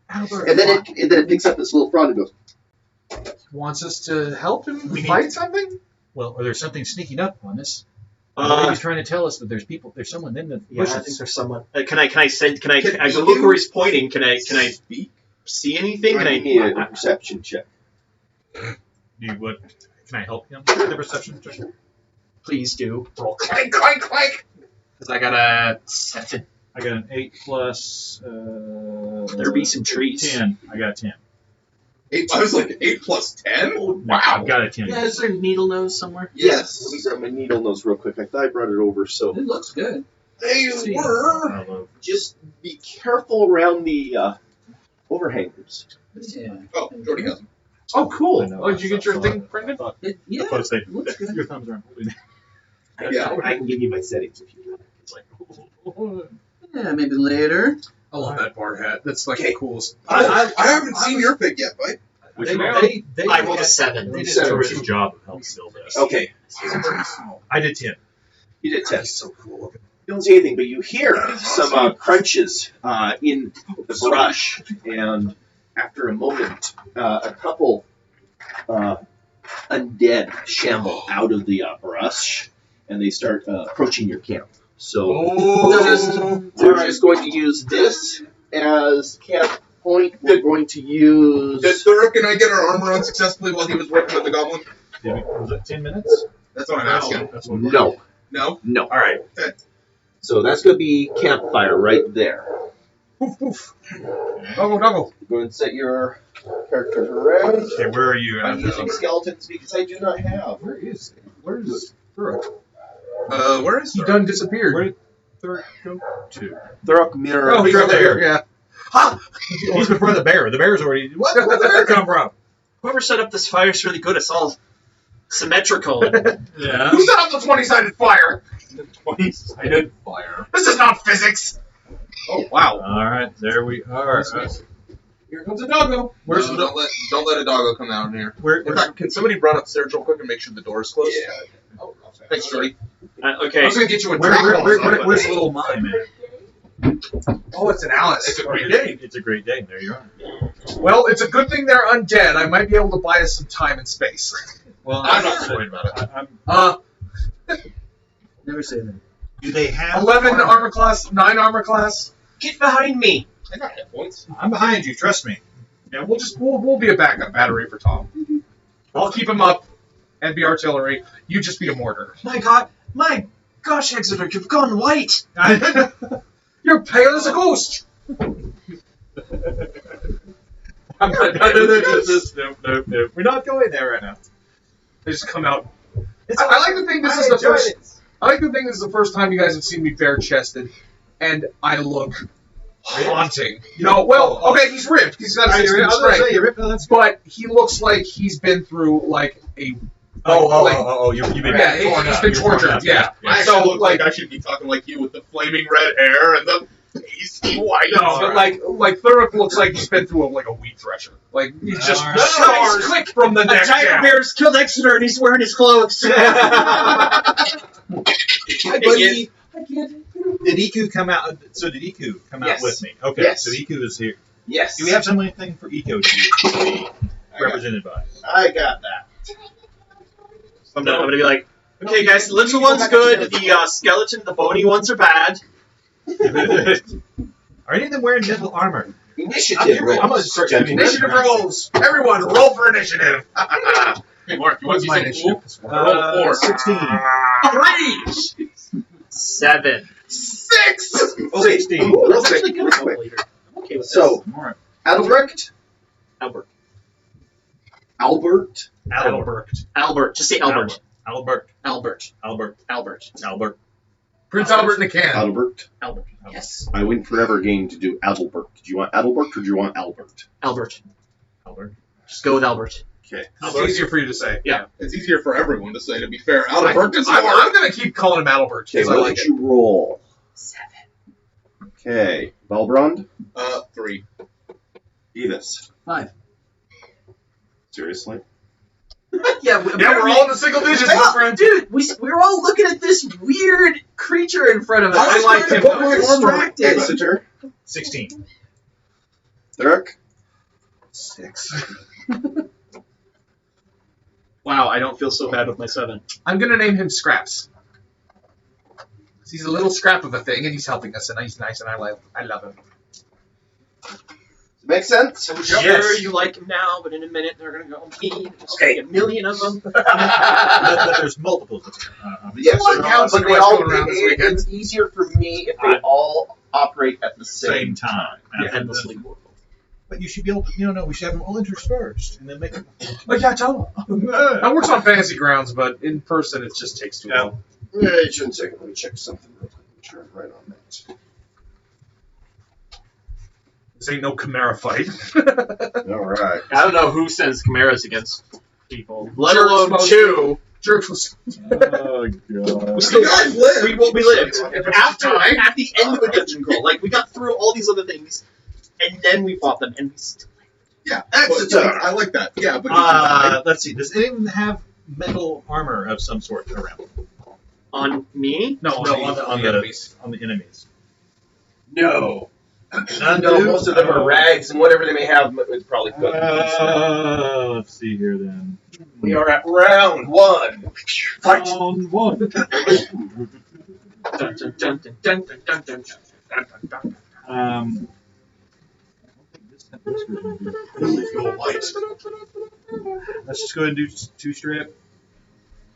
B: Albert
A: and then it picks up this little frond and goes.
B: wants us to help him
C: We need
B: fight
C: to-
B: something?
C: Well, or there's something sneaking up on us. He's trying to tell us that there's someone in the
D: Yeah, I
C: bushes.
D: think there's someone. Can I as I
F: Can
D: look
F: you-
D: where he's pointing? Can I see anything? Can
A: Give me a
D: I?
A: perception check.
C: Can I help him with the perception check?
D: Please do.
B: Roll clank, clank, clank.
D: Because I got a 7.
C: I got an 8 plus.
D: There be some trees.
C: 10. I got a 10.
F: I was like 8 plus 10.
C: No,
F: Wow.
C: I've got a 10.
E: Yeah, is there a needle nose somewhere?
A: Yes. Let me grab my needle nose real quick. I thought I brought it over, so
E: It looks good.
F: They
E: See.
F: were.
A: just be careful around the overhangers.
E: Yeah.
F: Oh, Jordy has them.
B: Oh, cool.
C: I know.
B: Oh, did you get your thing printed?
E: Yeah.
C: The close thing.
E: looks good.
C: Your thumbs aren't holding it.
F: Yeah.
A: I can give you my settings if you want.
C: It's like,
E: Yeah, maybe later.
B: I love that bard hat. That's like
A: Okay.
B: the coolest.
F: I haven't seen your pick yet, bud.
C: Which
E: They-
C: one?
D: I rolled a 7.
C: They did a
A: Seven.
C: terrific job of helping build this.
A: Okay,
C: I did 10.
A: you did 10.
F: so cool.
A: You don't see anything, but you hear some crunches in the brush, and after a moment, a couple undead shamble out of the brush, and they start approaching your camp. So they're just going to use this as camp point. They're going to use.
F: Did Thuruk and I get our armor on successfully while he was working with the goblin?
C: Was it 10 minutes?
F: That's what I'm asking.
C: That's what
A: No,
F: No?
A: no.
C: All right.
A: So that's going to be campfire right there.
B: Poof, poof. Doggle.
A: Go and set your characters around.
C: Okay, where are you?
A: I'm using skeletons because I do not have.
B: Where's Thuruk?
F: Where is
B: He
F: Thuruk?
B: done disappeared.
C: Where did Thuruk go to?
A: Thurok mirror.
B: Oh, he's
C: Right
B: up there.
C: there.
B: Yeah.
C: He's before the bear. The bear's already. What? Where'd the bear come from?
D: Whoever set up this fire is really good. It's all symmetrical.
C: Yeah.
F: Who set up the 20-sided fire?
C: 20-sided fire.
F: This is not physics.
B: Oh, wow.
C: All right, there we are.
B: Here comes a doggo.
F: Where's don't let a doggo come out in here. In fact, can somebody run upstairs real quick and make sure the door is closed? Yeah. Oh, thanks, Jordy. I
D: Okay.
F: was gonna get you a
C: Where's
F: drink.
C: where's little mime at?
B: Oh, it's an Alice.
F: It's a great day.
C: It's a great day. There you are.
B: Well, it's a good thing they're undead. I might be able to buy us some time and space.
C: Well,
F: I'm not worried about it.
E: Never say that.
C: Do they have
B: 11 armor class, 9 armor class.
D: Get behind me.
F: I got hit points.
C: I'm behind you. Trust me.
B: Yeah, we'll be a backup battery for Tom. I'll keep him up and be artillery. You just be a mortar.
D: My gosh, Exeter, you've gone white.
B: You're pale as a ghost. I'm not
C: No. We're not going there right now.
B: They just come out. I like to think this is the first. I like to think this is the first time you guys have seen me bare chested, and I look haunting. No, well, okay, he's ripped. He's got a 16 strength, but he looks like he's been through like a.
C: You've been
B: Yeah, he's been tortured. Yeah.
F: I
B: So,
F: actually look like I should be talking like you with the flaming red hair and the pasty white.
B: No, but like Thuruk looks like he's been through like a wheat thresher. Like he's just
C: Alright.
B: scars click from the
D: A
B: neck
D: tiger
B: down.
D: bear's killed Exeter and he's wearing his clothes.
C: Hi, buddy. Did Iku come out? So did Iku come out
A: Yes.
C: with me? Okay,
A: Yes.
C: so Iku is here.
A: Yes.
C: Do we have something for Iku to be represented by?
A: I got that.
D: I'm gonna be like, okay, guys, the little one's good. The skeleton, the bony ones are bad.
C: Are any of them wearing metal armor?
A: Initiative rolls.
C: I'm gonna start
A: gentlemen.
B: Initiative rolls. Everyone, roll for initiative.
F: Hey, Mark, you want to
B: What's
F: see
B: my
F: something
B: initiative?
F: cool? Roll a 4.
C: 16.
D: 3! 7.
F: 6!
C: 16.
A: Real
D: That's
A: quick,
D: actually
A: real
D: good.
A: quick.
D: Later. Okay with
A: So,
C: All right.
A: Albrecht,
D: Albert.
A: Albert,
D: Albert. Just say Albert.
C: Albert.
B: Prince Albert in a can.
A: Albert.
D: Albert. Yes.
A: I went forever game to do Adalbert. Did you want Adalbert or do you want Albert?
D: Albert.
C: Albert.
D: Just go with Albert.
A: Okay.
B: It's easier for you to say.
D: Yeah.
F: It's easier for everyone to say, to be fair. Albert is hard.
B: I'm going to keep calling him Albert
A: Okay,
B: because I
A: what
B: like
A: did
B: it.
A: you roll?
D: 7.
A: Okay. Valbrand?
F: 3.
A: Evis.
E: 5.
A: Seriously?
E: Yeah,
B: We're all in the single digits, my friend.
E: Dude, we're all looking at this weird creature in front of us.
B: I like him.
E: We're distracted.
A: Exeter?
C: 16.
A: Thurk?
B: 6.
D: Wow, I don't feel so bad with my 7.
B: I'm going to name him Scraps. He's a little scrap of a thing, and he's helping us, and he's nice, and I love him.
A: Makes sense?
D: I'm sure you like him now, but in a minute they're gonna go mean.
A: Okay.
D: A million of them.
C: But there's multiples.
A: Yes,
B: Well,
A: but
B: counts
A: they all,
B: going around this weekend.
A: it's easier for me if they all operate at the
C: Same
A: same
C: time.
D: Endlessly horrible.
C: But you should be able to, no, we should have them all interspersed and then make it.
B: Oh, yeah, tell them. That works on fantasy grounds, but in person it just takes too long.
F: Yeah, it shouldn't take. Let me check something real quick. Make sure I'm right on that.
B: This ain't no Chimera fight.
F: All right.
D: I don't know who sends chimeras against people, let
B: Jerks
D: alone
B: mostly.
D: two.
B: Jerks was.
C: Oh, God.
D: We still
F: You guys lived.
D: we lived. After at the end of a dungeon crawl, like we got through all these other things, and then we fought them, and we still.
F: Yeah, that's I like that. Yeah, but
C: Let's see. Does anyone have metal armor of some sort around?
D: On me?
B: No,
C: on the enemies. On the enemies.
A: No.
C: None
A: No,
C: do?
A: most of them are rags, and whatever they may have is probably good.
C: Let's see here then.
A: We are at round 1. Fight!
C: Round 1.
D: Dun, dun, dun, dun, dun, dun, dun, dun, dun, dun, dun.
C: I don't think this is going to be really cool light. Let's just go ahead and do 2 strip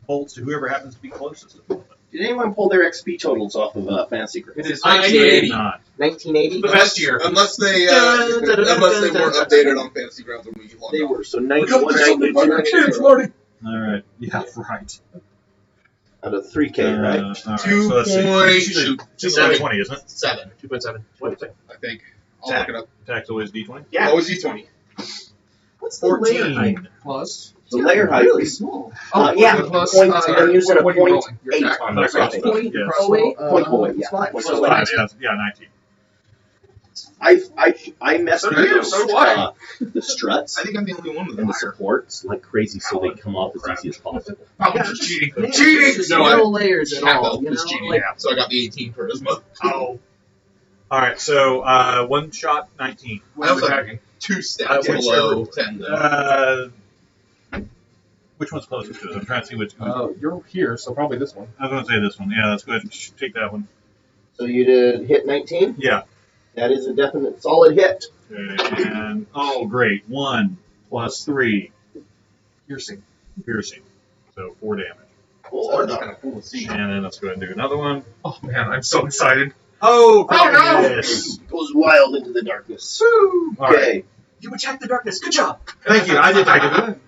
C: bolts to whoever happens to be closest at the moment.
A: Did anyone pull their XP totals off of Fantasy Grid?
B: It is
D: 1980.
B: 1980.
C: Not.
A: 1980?
B: The best year.
F: unless they weren't updated on Fantasy Grounds when we logged
A: They
F: on.
A: were, so 91,
B: Kids, Marty.
C: Alright. Yeah, right.
A: out of 3K, right?
C: Alright, so let's see. It's usually 20, isn't it?
F: 7,
D: 2.7.
F: I think. I'll look it up.
C: Attack's always D20.
D: Yeah.
F: Always D20.
E: What's the layer height?
C: 14.
B: Plus.
A: The layer height
E: Really
A: is
E: small.
A: yeah,
B: plus,
A: point, I'm using a
B: what are you
A: point
B: rolling? Your
A: 8
B: attack?
A: on
C: That's
A: my
C: right.
A: rating.
E: Point,
C: Yes.
E: oh, wait,
A: Point oh eight, yeah.
E: it's fine.
A: Point
C: So
A: oh eight.
C: 5, yeah, 19.
A: I messed
B: So
A: with
B: do you, so do I.
A: the struts
F: I think I'm the only one with
A: and the
F: higher.
A: supports like crazy so they come off as easy as possible.
B: Probably just cheating.
E: Man,
B: Cheating!
E: there's
F: No,
E: no layers at
F: Half
E: all.
F: elf
E: You
F: is
E: know,
F: cheating,
E: like,
F: so I got the 18 charisma.
B: Oh.
C: Alright, so 1 shot, 19.
F: I also have
B: attacking.
F: 2 stats
C: whichever-
F: below 10 though.
C: Which one's closest to us? I'm trying to see which.
B: You're here, so probably this one.
C: I was going to say this one. Yeah, let's go ahead and take that one.
A: So you did hit 19?
C: Yeah.
A: That is a definite solid hit.
C: Okay, and oh, great. 1 plus 3
B: Piercing.
C: piercing. So 4 damage.
F: So that's kind of cool to see.
C: And then let's go ahead and do another one.
B: Oh man, I'm so excited.
C: Oh,
B: Oh, no!
C: yes.
A: Goes wild into the darkness.
C: All right.
A: Okay.
D: You attacked the darkness. Good job.
C: Thank you. I did it.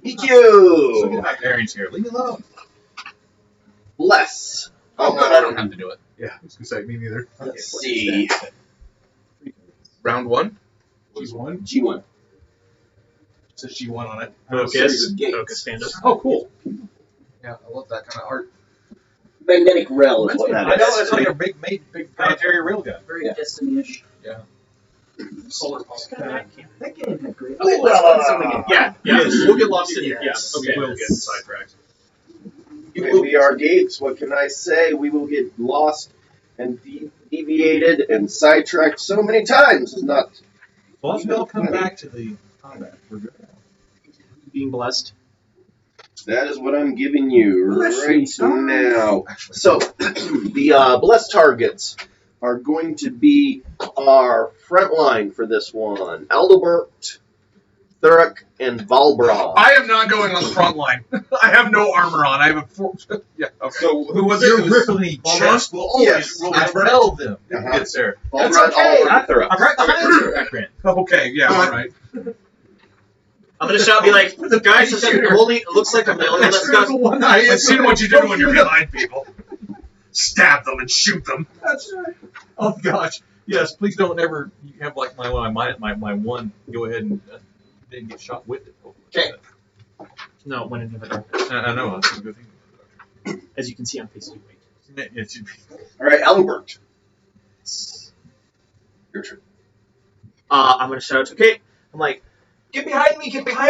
A: Thank
C: So
A: you.
C: get back Arian's here. Leave me alone.
A: Bless.
F: Oh, no, I don't have to do it.
B: Yeah, I was gonna say me neither.
A: Let's see.
F: Round 1?
B: G1.
A: G1.
B: Says G1 on it.
D: Focus.
A: Gates.
D: Focus panda.
B: Oh, cool. Yeah, I love that kind of art.
A: Magnetic rail is what
C: I
A: that
C: know
A: is.
C: it's like a big planetary railgun.
E: very Destiny-ish.
B: Solar pump.
E: That game had great.
A: Okay,
E: let's play something again.
D: Yeah,
C: Yes.
D: We'll get lost in here.
A: Yes.
D: Yeah. Okay.
C: We'll get sidetracked.
A: We are geeks. What can I say? We will get lost and deviated and sidetracked so many times. It's not.
C: Well, let's all come back to the combat. We're good.
D: Being blessed.
A: That is what I'm giving you
E: Bless
A: right
E: you, son.
A: now. So, the blessed targets are going to be our front line for this one. Aldebert, Thurek, and Valbra.
B: I am not going on the front line. I have no armor on. I have a four. Yeah, okay.
F: So, who was
C: Your
F: it? It was
C: rippling
F: Valbra?
C: chest will always
A: Yes.
C: repel them.
A: Uh-huh.
C: Yes, sir.
A: Valbra,
B: That's okay.
A: Aldebert, and Thurek.
C: I'm right behind you, Akron.
B: Okay, yeah, all right.
D: I'm gonna shout, be like, guys, there's a only it looks like a million. Let's go.
B: One eye. I've seen what you do when you're behind people. Stab them and shoot them.
C: That's right. Oh gosh. Yes. Please don't ever have like my one. Go ahead and then get shot with it.
A: Okay.
D: No, when in the darkness.
C: I know. That's a good thing.
D: As you can see on Facebook.
C: It should be.
A: All right, Aldebert. Your turn.
D: I'm gonna shout, okay.
E: I'm like, get behind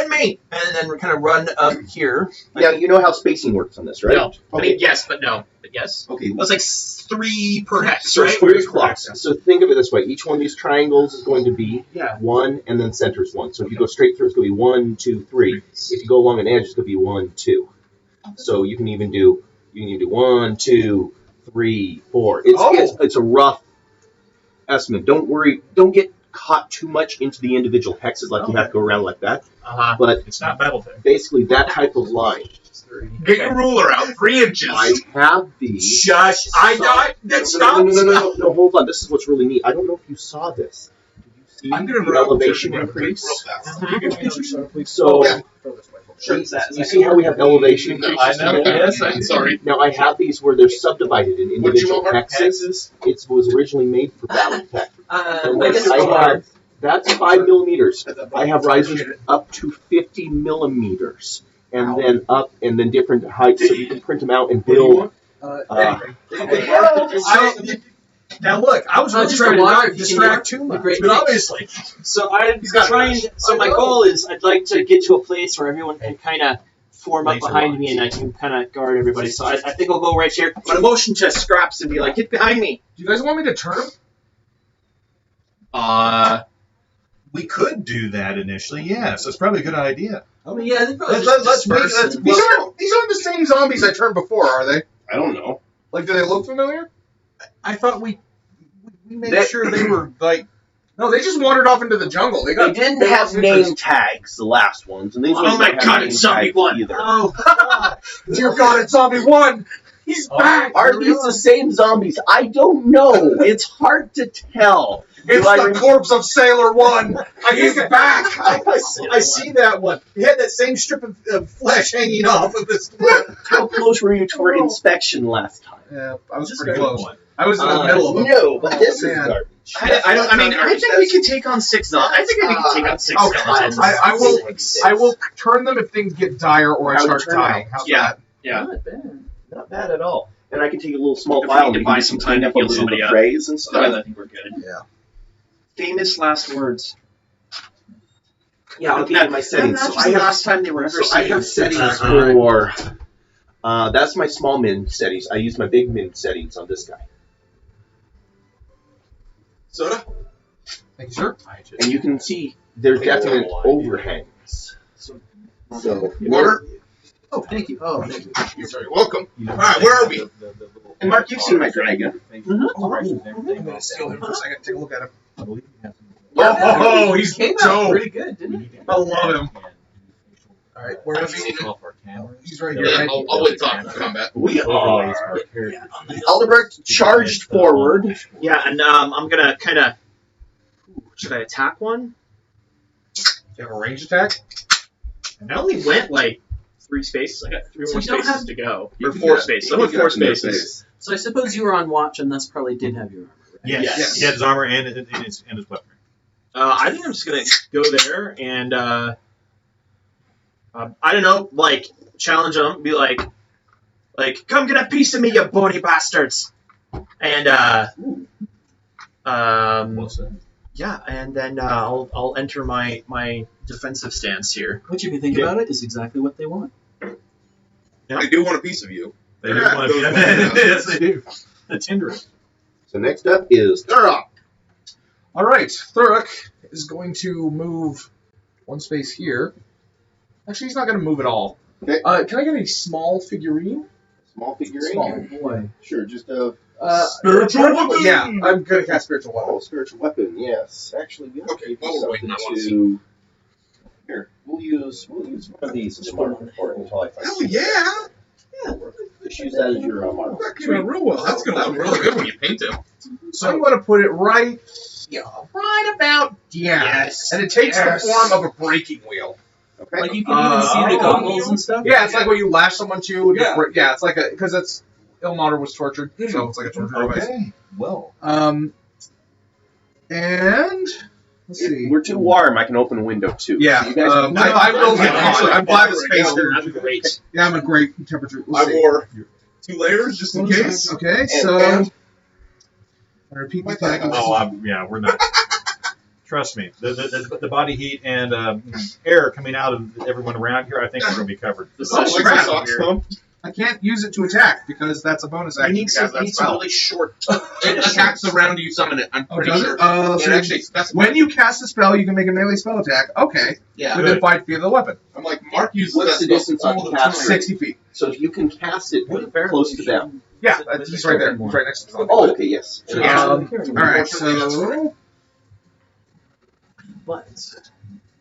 E: me, and then we kind of run up here.
A: Now, you know how spacing works on this, right?
D: No. I
A: Okay.
D: mean, yes, but no. But yes.
A: Okay.
D: It was like 3 per hex,
A: So
D: right?
A: squares clocks. So think of it this way: each one of these triangles is going to be
D: Yeah.
A: 1, and then centers 1. So if you go straight through, it's going to be 1, 2, 3. If you go along an edge, it's going to be 1, 2. So you can even do 1, 2, 3, 4. It's a rough estimate. Don't worry. Don't get caught too much into the individual hexes, like you have to go around like that.
D: Uh-huh.
A: But
C: It's not Battletech.
A: basically, that type of line.
F: Get your ruler out. 3 inches.
A: I have these.
D: Shush! I
A: So-
D: got that
A: No,
D: stops.
A: hold on. This is what's really neat. I don't know if you saw this. Did you
B: I'm gonna
A: the
B: run
A: elevation
B: real
A: increase.
B: fast.
A: So
B: Sure.
A: you see how we have elevation increases?
C: I know.
A: today?
C: Yes, I'm sorry.
A: Now I have these where they're subdivided in
F: What you
A: individual
F: want, Mark?
A: hexes. It was originally made for battle tech. And
E: I
A: then
E: guess
A: I
E: it's
A: have that's 5 millimeters. I have risers up to 50 millimeters, and then up and then different heights, so you can print them out and build.
B: Now look, I was really
G: just
B: trying
G: a
B: to
G: water,
B: not
G: you
B: distract
G: can
B: too much,
G: great
B: but
G: mix.
B: obviously.
D: So I'm
B: He's got it,
D: trying.
B: guys.
D: So my goal is I'd like to get to a place where everyone can kind of form up
C: Laser
D: behind me, and I can kind of guard everybody. So I think I'll go right here. I'm gonna motion to Scraps and be like, "Get behind me."
B: Do you guys want me to turn him?
C: We could do that initially, yes. That's probably a good idea.
G: I mean, yeah, they probably
F: Let's
G: just disperse and-
F: these aren't the same zombies I turned before, are they?
A: I don't know.
F: Like, do they look familiar?
B: I thought we made
A: They-
B: sure they were like. No, they just wandered off into the jungle. They
A: They
B: got.
A: didn't
B: they
A: have
B: lost
A: name
B: interest.
A: tags, the last ones, and these
D: Oh
A: ones
D: my
A: don't have
D: God,
A: name
D: it's zombie
A: tags
D: one.
A: either.
B: Oh, dear God, it's zombie one. He's back.
A: Are these the same zombies? I don't know. It's hard to tell.
F: It's
A: Do I
F: the
A: rem-
F: corpse of Sailor One.
B: He's back.
F: I see that one. He had that same strip of flesh hanging off of this cliff.
A: How close were you to our inspection last time?
B: Yeah, I was
C: Just
B: pretty
C: a good
B: close.
C: one.
B: I was in the middle of them.
A: No, but this
B: man.
A: is garbage.
D: I think we can take on 6 zombies. I think we can take on 6
B: Okay.
D: skeletons.
B: I will turn them if things get dire or I
A: How would
B: start
A: it turn
B: dying.
A: out?
B: How's
D: Yeah.
B: that?
D: Yeah.
G: Not bad.
A: Not bad at all. And I can take a little small
D: If we
A: file
D: need
A: and
D: to buy
A: do
D: some
A: some
D: time to
A: cleanup of
D: heal
A: the
D: somebody up.
A: phrase and stuff.
D: I think we're good.
B: Yeah.
D: Famous last words.
A: Yeah, I'll give you my settings. So I
D: the
A: have
D: last time they were ever
A: So I have
D: seen.
A: settings for. That's my small min settings. I use my big min settings on this guy,
F: Soda?
B: Thank you, sir.
A: and you can see there's definite overhangs. So
F: Water?
G: Oh, thank you. Oh, thank you.
F: You're very welcome. Alright, where are we?
A: And Mark, you've seen my dragon.
B: I'm gonna steal him for a second. Take a look at him.
C: I believe we have some.
B: Oh, he's
G: Came out
B: dope.
G: pretty good, didn't he?
B: I love him. All right, where is he? He's right here.
F: Yeah,
B: Right?
F: I'll wait talk for combat.
A: We are. Aldebrecht charged forward.
D: Yeah, and I'm gonna kind of. Should I attack one?
B: You have a range attack?
D: I only went like 3 spaces. I got 3
G: So
D: more
G: you don't
D: spaces
G: have-
D: to go.
A: You
D: Or
A: can
D: 4
A: get-
D: spaces.
A: you
D: I went
A: can
D: 4
A: get some
D: spaces.
G: So I suppose you were on watch, and thus probably did have your armor. Right?
C: Yes.
D: Yes.
C: He had his armor and his weaponry.
D: I think I'm just gonna go there and I don't know, like challenge them, be like, come get a piece of me, you bony bastards, and yeah, and then I'll enter my defensive stance here.
G: Which, if you think about it, is exactly what they want.
F: I do want a piece of you.
C: They do want to be. Yes, they do. The Tinder.
A: So next up is Thurrock.
B: All right, Thurrock is going to move 1 space here. Actually, he's not going to move at all.
A: Okay.
B: Can I get a small figurine?
A: Small figurine.
B: Small.
G: Boy.
A: Sure, just a
F: Spiritual weapon!
B: Yeah, I'm going to cast spiritual weapon.
A: spiritual weapon. Yes, actually, we
F: Okay,
A: give you
F: while we're waiting,
A: something
F: I wanna
A: to. Here, we'll use one of these as a marker for it until I find.
F: Hell yeah!
A: Just use that as your marker.
F: That came out real well. That's gonna look really good when you paint him.
B: So I'm going to put it right here. Right about
D: Yes.
B: And it takes
F: Yes.
B: the form of a breaking wheel.
A: Okay.
G: Like you can even see the goggles and stuff.
B: Yeah, it's like what you lash someone to.
F: Yeah.
B: Yeah, it's like a, because that's, Ilmater was tortured, so it's like a torture device.
C: Okay. Well.
B: And, let's see.
A: If we're too warm, I can open a window too.
B: Yeah,
A: So you guys can-
B: I will get
F: Actually,
B: I'm glad the space here.
D: I'm great.
B: Yeah, I'm a great temperature.
F: I wore 2 layers just in case.
B: Okay, so
A: and-
B: I repeat my
F: What the
B: tag.
F: hell?
C: Yeah, we're not. Trust me, the body heat and air coming out of everyone around here, I think we're going to be covered.
D: The
F: Oh,
D: session
F: like
D: is
F: the socks,
D: weird.
F: though?
B: I can't use it to attack because that's a bonus action.
D: You need some,
B: because that's spell.
D: short.
F: It attacks around you summon it, I'm
B: Oh,
F: pretty
B: does
F: sure.
B: it?
F: It
B: So
F: actually specifies.
B: when you cast a spell, you can make a melee spell attack. Okay,
F: Yeah.
B: within 5 feet of the weapon,
F: I'm like, Mark uses
A: What's
F: that
A: the
F: spell
A: distance
F: all
A: on
F: the
A: cast
F: time.
B: 60 feet.
A: So if you can cast it close to them.
B: Yeah, he's right there. He's right next to the
A: Oh, okay, yes.
B: All right, so
G: But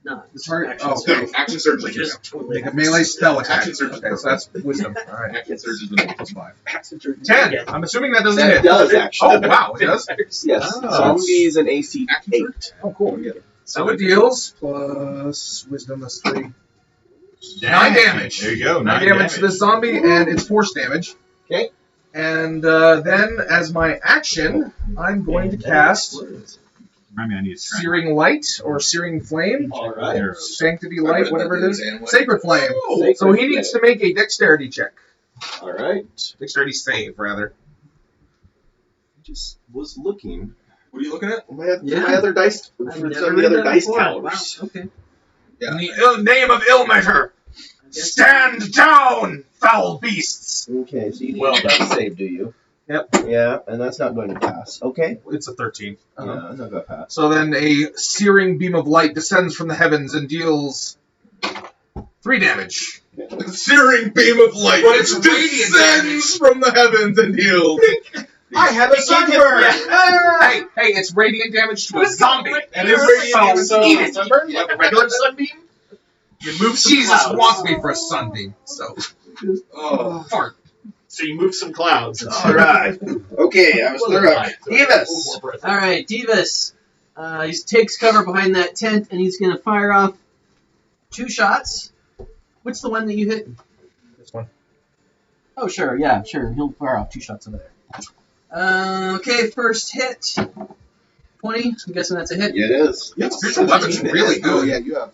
G: not.
B: The target.
G: Action
B: Oh,
G: surge.
B: okay.
F: Action surge
G: Which
F: is
G: is totally
B: Make a melee spell attack.
F: Action surge is
B: Okay, so that's wisdom. All right.
F: Action surge is the +5.
G: action surge.
B: 10.
G: Yeah.
B: I'm assuming that doesn't
A: That
B: hit.
A: does, actually.
B: Oh, wow, it does?
A: Yes.
B: Oh.
A: Zombies and AC
F: Action
A: 8.
B: Oh, cool. So it deals plus wisdom is 3. 9 damage.
C: There you go.
B: 9 damage to this zombie, and it's force damage.
A: Okay.
B: And then, as my action, I'm going to cast
C: Remind me, I need to track.
B: Searing Light or Searing Flame.
A: All right.
C: There.
B: Sanctity Light, whatever it is.
F: Anyway.
B: Sacred Flame.
A: Oh,
B: So he needs to make a dexterity check.
A: All right.
B: Dexterity save, rather.
A: I just was looking.
F: What are you looking at?
A: My
G: Yeah.
A: other dice.
G: I've
A: For
G: never
A: some of the
G: read
A: other
G: that
A: dice
G: before.
A: counters.
G: Wow. Okay.
F: Yeah.
B: In the name of Illmeasure,
G: I guess-
B: stand down, foul beasts!
A: Okay, so you need
B: Well
A: a dex save, do you?
B: Yep.
A: Yeah, and that's not going to pass. Okay.
B: It's a 13.
A: Yeah, that's not going to pass.
B: So then a searing beam of light descends from the heavens and deals 3 damage.
F: Searing beam of light.
B: But it's radiant
F: descends from the heavens and heals.
B: I have a
A: sunburn!
B: Hey, it's radiant damage to a zombie.
F: And it's radiant damage
B: So
F: to
B: eat
F: a
B: it.
F: sunburn?
D: Like a regular sunbeam? You move some
B: Jesus
D: clouds.
B: wants me for a sunbeam, so
F: Oh.
B: fart.
D: So you move some clouds.
A: All right. Okay, I was thorough. Davis.
G: All right, Divas. He takes cover behind that tent, and he's going to fire off 2 shots. What's the one that you hit?
B: This one.
G: Oh, sure. Yeah, sure. He'll fire off 2 shots over there. Okay, first hit. 20. I'm guessing that's a hit.
A: Yeah, it is.
F: Yeah,
B: Spiritual weapon's really
F: Oh,
B: good.
F: yeah, you have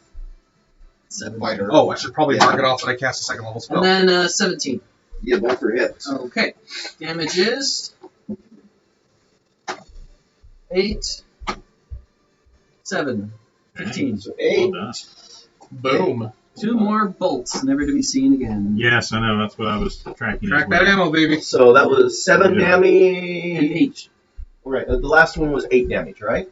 G: 7.
F: fighter.
B: Oh, I should probably mark it off that I cast a second level spell.
G: And then 17.
A: Yeah, both are hits.
G: Okay. Damage is 8, 7, 15.
A: So
C: Well
A: 8.
C: done.
D: Boom.
G: 2 more bolts, never to be seen again.
C: Yes, I know. That's what I was tracking.
B: Track
C: as
B: that
C: well.
B: ammo, baby.
A: So that was 7
C: Yeah.
G: And
A: damage.
G: 8.
A: Right, the last one was 8 damage, right?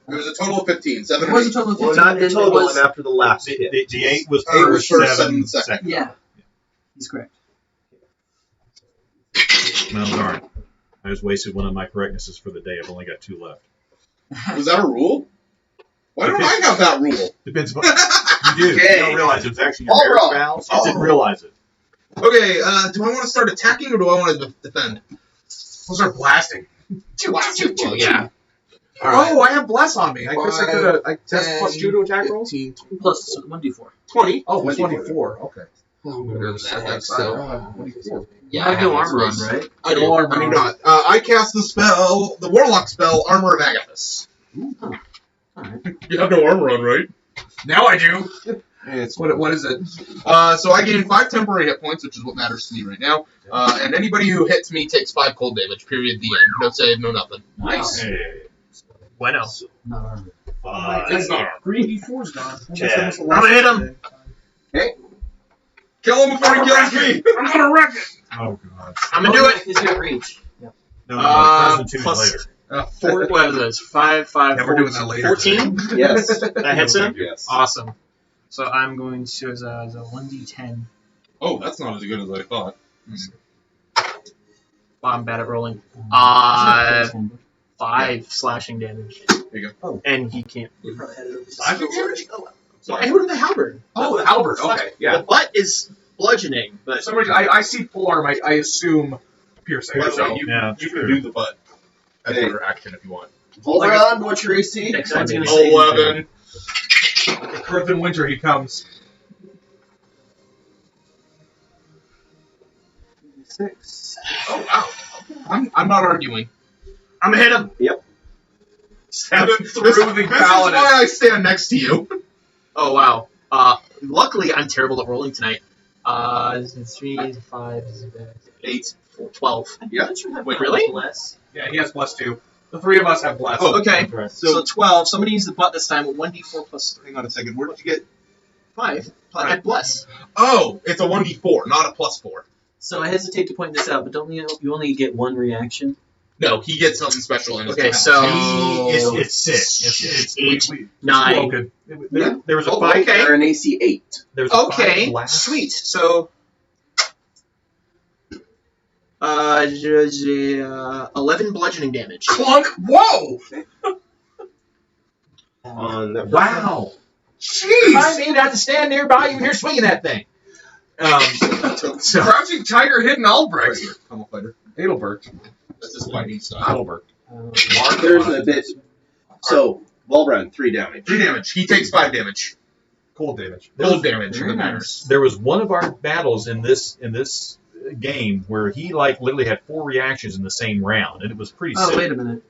F: It was a total of 15. 7
G: It
F: or
G: was a
F: 8.
G: total of 15.
A: Well, not the
G: and it
A: total
G: was-
A: one after the last
C: The,
A: hit.
C: the 8 was
F: Eight was
C: first,
F: first,
C: 7
F: 7
C: second.
G: Yeah. He's correct.
C: No, darn. I just wasted one of my correctnesses for the day. I've only got 2 left.
F: Was that a rule? Why don't I have that rule?
C: Depends upon. You do.
A: Okay.
C: You don't realize it was actually your
A: All
C: marriage
A: wrong.
C: vows. You didn't realize it.
F: Okay, do I want to start attacking or do I want to defend?
B: We'll start blasting.
F: Well, yeah.
B: Oh, I have bless on me. I guess I could have. I test
F: 10,
B: plus 2 to attack rolls.
F: 15,
G: Plus 1d4.
F: 20.
B: Oh,
F: 24.
B: 24. Okay.
F: That's still.
B: 24.
G: You have no armor on, right?
F: I do.
B: No armor
F: I do
B: on.
F: not. I cast the spell, the Warlock spell, Armor of Agathis.
G: Alright.
F: You have no armor on, right?
B: Now I do.
F: It's
B: What is it?
F: So I gain 5 temporary hit points, which is what matters to me right now. And anybody who hits me takes 5 cold damage. Period. The end. No save. No nothing.
G: Nice.
C: Hey.
D: Bueno.
G: Not armor.
F: It's not.
B: 3d4's gone.
C: Yeah.
D: I'm gonna hit him.
F: Kill him before he kills me.
B: I'm gonna wreck it.
C: Oh, God.
D: I'm gonna do it.
G: He's got reach.
C: No, no, President 2 is
D: plus-
C: later.
D: 4, what is this? 5, 5,
B: Yeah, we're doing that later.
D: 14?
A: Yes.
D: That hits him?
A: Yes.
D: Awesome. So I'm going to, as a 1d10.
F: Oh, that's not as good as I thought.
D: Wow, I'm bad at rolling.
G: Uh,
D: 5 slashing damage.
F: There you go.
G: Oh.
D: And he can't.
F: Slashing damage?
D: I hit him with the halberd.
B: Oh, the halberd. Okay, yeah.
D: The butt is bludgeoning,
B: For
D: but
B: some reason, I see full arm. I assume piercing.
F: By the way,
B: So
C: Yeah,
F: you
C: true.
F: can do the butt as
A: Hey.
F: your action if you want.
A: Hold on, what's your AC?
G: Next one's gonna say
F: 11.
B: Earth in winter, he comes.
A: 6.
F: Oh, wow. I'm not arguing.
D: I'm gonna hit him.
B: Stab him through
F: This
B: the
F: is
B: paladin.
F: why I stand next to you.
D: Oh, wow. Luckily, I'm terrible at rolling tonight. 3, 5, 8, 4, 12.
A: Yeah.
D: Wait, really?
G: Bless.
B: Yeah, he has plus 2. The 3 of us have bless.
F: Oh,
D: Okay. So
F: So,
D: 12. Somebody use the butt this time. 1d4 plus 3.
F: hang on a second. Where did you get?
D: 5. I had bless.
F: Oh, it's a 1d4, not a +4.
G: So I hesitate to point this out, but don't you only get 1 reaction?
F: No, he gets something special in his
D: Okay,
F: attack.
D: so
C: It's sick. It's
D: 8, 9.
B: Broken.
C: There was a
F: Oh,
C: 5.
D: okay.
A: They're an AC 8.
C: There's a 5
D: Okay,
C: blast.
D: sweet. So, 11 bludgeoning damage.
B: Clunk! Whoa!
A: on that.
C: Wow.
E: Remind me not to stand nearby when you're swinging that thing.
B: So, Crouching Tiger, Hidden Albrecht.
F: Tunnel fighter.
B: Adelbert.
F: That's his fighting style.
B: Adelbert.
A: There's a bit. So, Volbrand, 3 damage.
F: 3 damage. He takes 5 damage.
B: Cold damage.
F: Cold damage.
G: Very
F: in the
G: nice.
C: There was one of our battles in this game where he like literally had 4 reactions in the same round, and it was pretty
G: Oh,
C: sick.
G: wait a minute.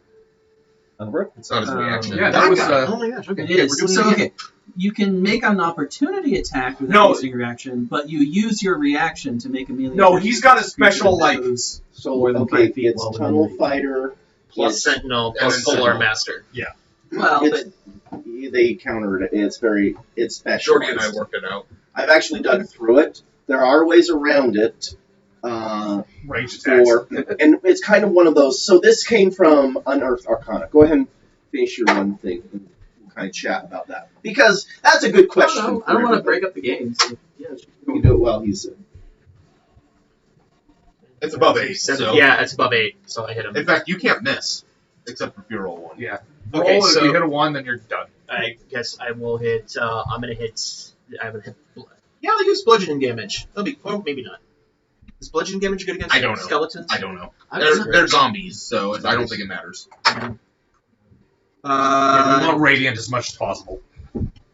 F: It's not his reaction.
B: Yeah, that was.
A: Oh my gosh, okay.
G: It
A: Yeah,
G: is.
A: we're doing
G: So,
A: it again.
G: okay. You can make an opportunity attack without
B: No.
G: using your reaction, but you use your reaction to make a melee
B: No,
G: attack.
B: he's got a special, like.
A: So,
G: More than
A: okay,
G: 5 feet
A: it's
G: while
A: Tunnel
G: moving.
A: Fighter.
D: Plus
A: It's-
D: Sentinel,
F: and
D: plus
F: then
D: Solar
F: Sentinel.
D: Master.
G: Well,
A: they countered it. It's special.
F: Jordy and I worked it out.
A: I've actually dug through it. There are ways around it.
B: Range attacks.
A: And it's kind of one of those. So this came from Unearthed Arcana. Go ahead and finish your one thing, and we'll kind of chat about that because that's a good question.
G: I don't want to break up the game. So, yeah,
A: You can do it while he's.
F: It's above 8. So.
D: Yeah, it's above 8, so I hit him.
F: In fact, you can't miss. Except for if you roll 1.
B: Yeah.
D: Okay,
B: Roll,
D: so-
B: if you hit a 1, then you're done.
D: I guess I will hit. I'm gonna hit. I will hit. Yeah, I'll use bludgeoning damage. That'll be. Well, maybe not. Is bludgeoning damage good against
F: I don't know.
D: skeletons?
F: I don't know.
G: I
F: They're zombies, so I don't think it matters.
B: Yeah, we want Radiant as much as possible.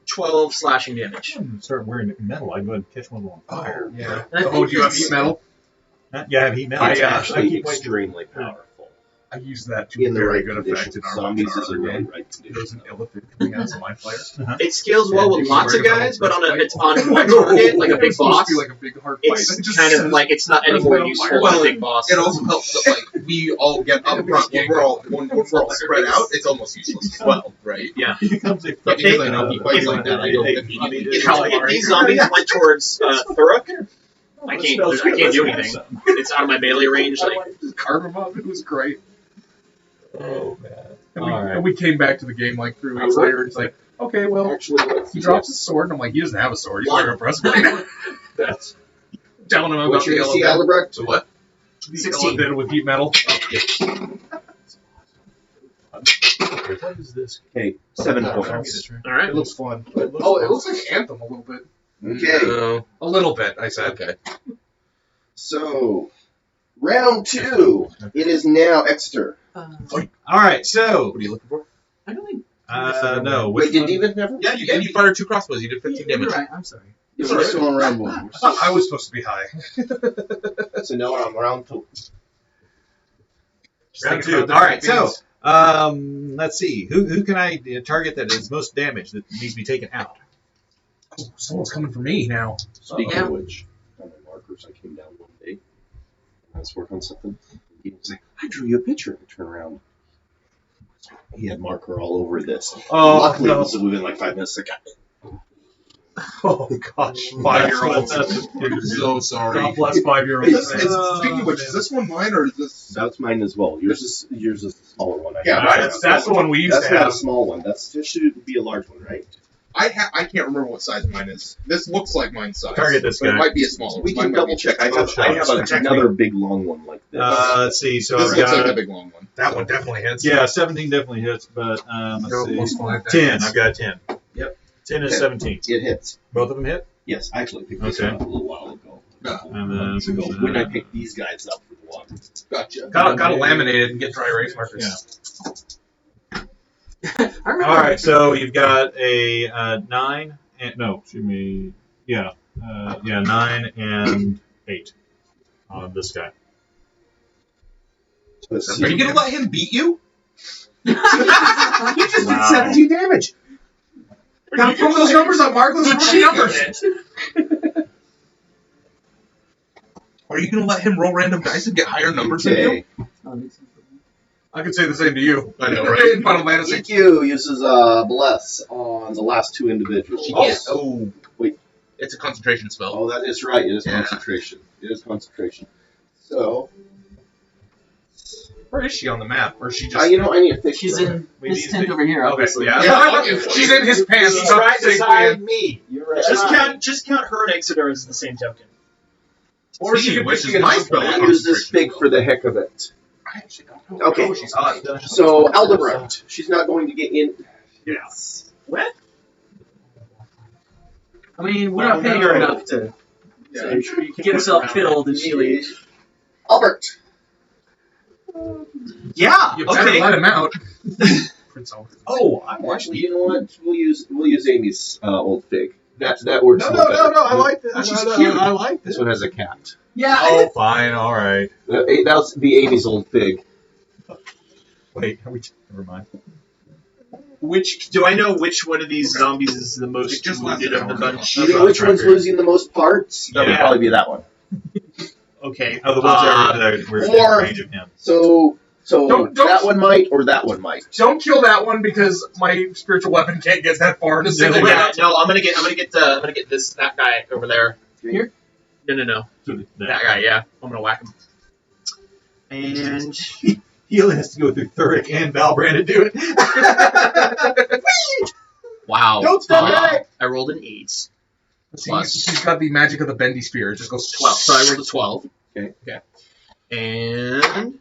D: 12 slashing damage.
C: Start wearing metal. I go ahead and catch one on fire.
B: Yeah.
G: And I
B: Oh,
G: think
B: do you have
G: it's-
B: heat metal?
C: Yeah, I have heat metal.
B: I,
A: It's
B: uh,
A: actually
C: keep waiting.
A: extremely powerful.
B: I use that to
A: In the
B: very
A: right
B: good
A: conditions.
B: effect in our
A: Zombies
B: one
A: is in the
B: game.
A: right
B: There's
A: conditions.
B: an illithid coming out as a mind flayer.
D: It scales well with
B: Yeah,
D: lots of
B: you can
D: guys, but on
B: break
D: one target, like a big
B: It's supposed
D: boss,
B: to be like a big hard fight.
D: it's
B: It just
D: kind of
B: says-
D: like it's not any
B: There's
D: more
B: no
D: useful
B: fire.
D: than a
F: Well,
D: big boss.
F: It also helps that like we all get up front when we're all spread out. It's almost useless as well, right?
C: He becomes a
F: But because I know he fights
D: if-
F: like that, I don't
C: if-
F: immediately
D: If,
F: get
D: if these zombies went towards Thuruk, I can't do anything. It's out of my melee range. Like,
B: Just carve him up. It was great.
C: Oh man.
B: And we,
C: All right.
B: and we came back to the game like 3 weeks later. It's like, okay, well,
A: Actually, let's
B: he
A: see.
B: drops his sword, and I'm like, he doesn't have a sword. He's not going to press me.
C: That's
B: Telling him about
A: What's
B: the
A: your AC,
B: elephant.
A: Albrecht?
F: So what?
B: The
D: 16.
B: elephant with heat metal.
C: what is this?
A: Okay, 7 points.
D: all right.
B: It looks fun.
C: It looks
B: Oh, it
C: fun.
B: looks like Anthem a little bit.
A: Okay,
B: A little bit, I said.
F: Okay.
A: so round 2. It is now Exeter.
C: All right, so
F: What are you looking for?
G: I don't think.
C: no.
A: Wait,
C: which
A: did
C: one?
A: David never?
F: Yeah, you fired 2 crossbows. You did 15
G: You're
F: damage.
G: right. I'm sorry.
A: Yeah, we're still on round 1.
B: I was supposed to be high.
A: So now we're on round 2.
C: Round
B: Thinking
C: 2.
B: about
C: All
B: the
C: right, so
B: things.
C: let's see. Who can I target that is most damage that needs to be taken out?
B: Oh, someone's coming for me now.
A: Speaking
G: Uh-oh.
A: of which, on my markers, I came down one day. I was working on something. He was like, I drew you a picture. I turn around. He had marker all over this.
B: Oh,
A: Luckily,
B: no.
A: it was within like 5 minutes. Like,
B: Oh, gosh. 5-year-olds.
F: I'm so sorry.
B: God bless 5-year-olds.
F: Speaking of which, is this one mine or is this?
A: that's mine as well. Yours is the smaller one. I
F: Yeah,
A: have.
B: That's the one we used
A: That's
B: to
A: not a
B: have.
A: small one. This should be a large one, right?
F: I can't remember what size mine is. This looks like mine's size.
C: Target this
F: but
C: guy.
F: It might be a smaller one.
A: We
F: Mine
A: can
F: might
A: double
F: be a
A: check. I
F: smaller
A: have
F: one.
A: another big long one like this.
C: Let's see. So
F: This
C: I've
F: looks like
C: got
F: the big long one.
B: That one definitely hits.
C: yeah, 17 definitely hits, but let's
B: Go
C: see.
B: plus 5.
C: 10. I've got a 10.
A: Yep.
C: 10 is
A: Okay.
C: 17.
A: It hits.
C: Both of them hit.
A: Yes, I actually picked this
C: Okay.
A: up a little while ago.
C: And then so
A: When I picked these guys up for the one.
F: Gotcha.
B: Gotta laminate it and get dry erase markers.
C: Yeah.
G: I remember.
C: All right, so you've got a 9 and no, excuse me, yeah, 9 and 8 on this guy.
A: Let's
F: Are you
A: see.
F: gonna let him beat you?
B: You just
C: Wow.
B: did 17 damage. Now throw those numbers up, Mark. Those are cheap numbers.
F: Are you gonna let him roll random dice and get higher numbers than you?
A: Okay.
G: Oh, these-
B: I can say the same to you.
F: I know, right?
B: In Final Fantasy.
A: EQ uses bless on the last 2 individuals.
F: Oh,
A: Wait.
F: It's a concentration spell.
A: Oh, that is right. It is
F: Yeah.
A: concentration. It is concentration. So,
B: Where is she on the map? Or is she just?
A: you know, I need to fix
G: She's
A: that.
G: in this tent over here,
B: Okay,
G: obviously.
B: yeah.
F: Yeah, obviously.
B: She's in his pants.
C: She's
B: tucked
C: right
B: safely
C: beside
B: in.
C: me.
A: You're right.
D: Just count her and Exeter as the same token.
B: Or she
F: Speaking
B: could
F: of which,
B: just
F: is
B: be
F: my
B: an
F: spell
A: I
F: a
A: use this
F: concentration
A: big for the heck of it.
F: I actually don't know.
A: Okay.
F: Oh, she's hot.
A: So, Aldebrecht. She's not going to get in.
C: Yes.
D: What?
G: I mean, we're not paying her enough to
A: Yeah, I'm sure you can
G: get herself
A: work around
G: killed
A: that.
G: immediately.
A: Albert.
D: Yeah.
B: You better
D: Okay.
B: let him out. Prince Albert.
C: Oh, I'm
A: Actually,
C: actually.
A: you know what? We'll use Amy's old fig. That works.
C: No,
A: a little better.
C: I like this.
A: Oh, she's
C: No,
A: cute.
C: I like
A: This
C: this.
A: one has a cat.
G: Yeah.
C: Oh, fine, all right.
A: That'll be Amy's old fig.
C: Wait, are we? Never mind.
D: Which do I know? Which one of these zombies is the most
B: It just
D: wounded
B: lasted
D: of the
B: an hour.
D: bunch?
A: You know which one's losing the most parts? That would
C: Yeah.
A: probably be that one.
D: Okay.
C: Oh, the ones that were
A: or-
C: in range of him.
A: So
B: Don't-
A: that one might, or that one might.
B: Don't kill that one because my spiritual weapon can't get that far in a single
D: Yeah,
B: hit.
D: no, I'm gonna get that guy over there.
G: Here?
D: No. That guy, yeah. I'm gonna whack him. And
C: He only has to go through Thuric and Valbrand to do it.
D: wow.
C: Don't step back.
D: I rolled an 8.
B: She's got the magic of the bendy spear. It just goes
D: 12. So I rolled a 12.
A: Okay.
D: And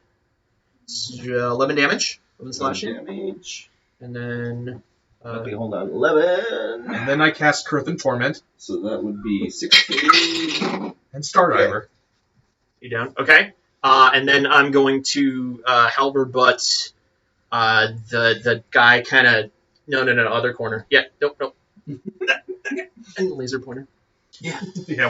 D: 11 damage. 11 slashing.
A: Damage.
D: And then
A: Okay, hold on. 11.
B: And then I cast Curthin Torment
A: So that would be 16.
B: and Stardiver.
D: you down. Okay. And then I'm going to halberd butt the guy kind of no other corner. Yeah, nope. And laser pointer.
B: Yeah,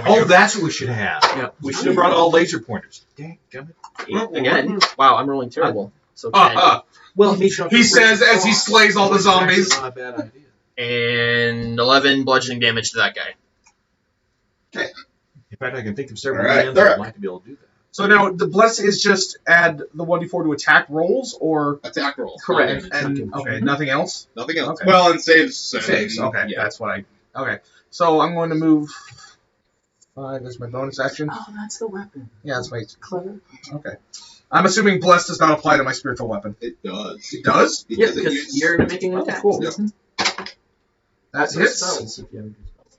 C: Oh, that's what we should have.
D: Yeah.
C: We should have brought all laser pointers. Dang, damn it.
D: Again. Wow, I'm rolling terrible. So 10.
C: Well, he should
B: He says as he slays all the zombies.
C: Not a bad idea.
D: And 11 bludgeoning damage to that guy.
C: In fact, I can think of several
A: All right,
C: hands that
A: Thuric.
C: would like to be able to do that.
B: So now the bless is just add the 1d4 to attack rolls, or
E: Attack roll.
G: Correct.
B: and okay, nothing else.
E: Nothing else.
B: Okay.
E: Well, and saves.
B: Saves. Okay,
E: Yeah.
B: that's what I. Okay, so I'm going to move 5 as my bonus action.
G: Oh, that's the weapon.
B: Yeah, that's my.
G: Clever.
B: Okay, I'm assuming bless does not apply to my spiritual weapon.
E: It does.
B: It does.
G: Yeah,
E: Because it
G: because
E: uses-
G: you're making an attack.
B: cool.
G: Mhm.
B: That
G: Also
B: hits.
G: spells, if you ever do spells.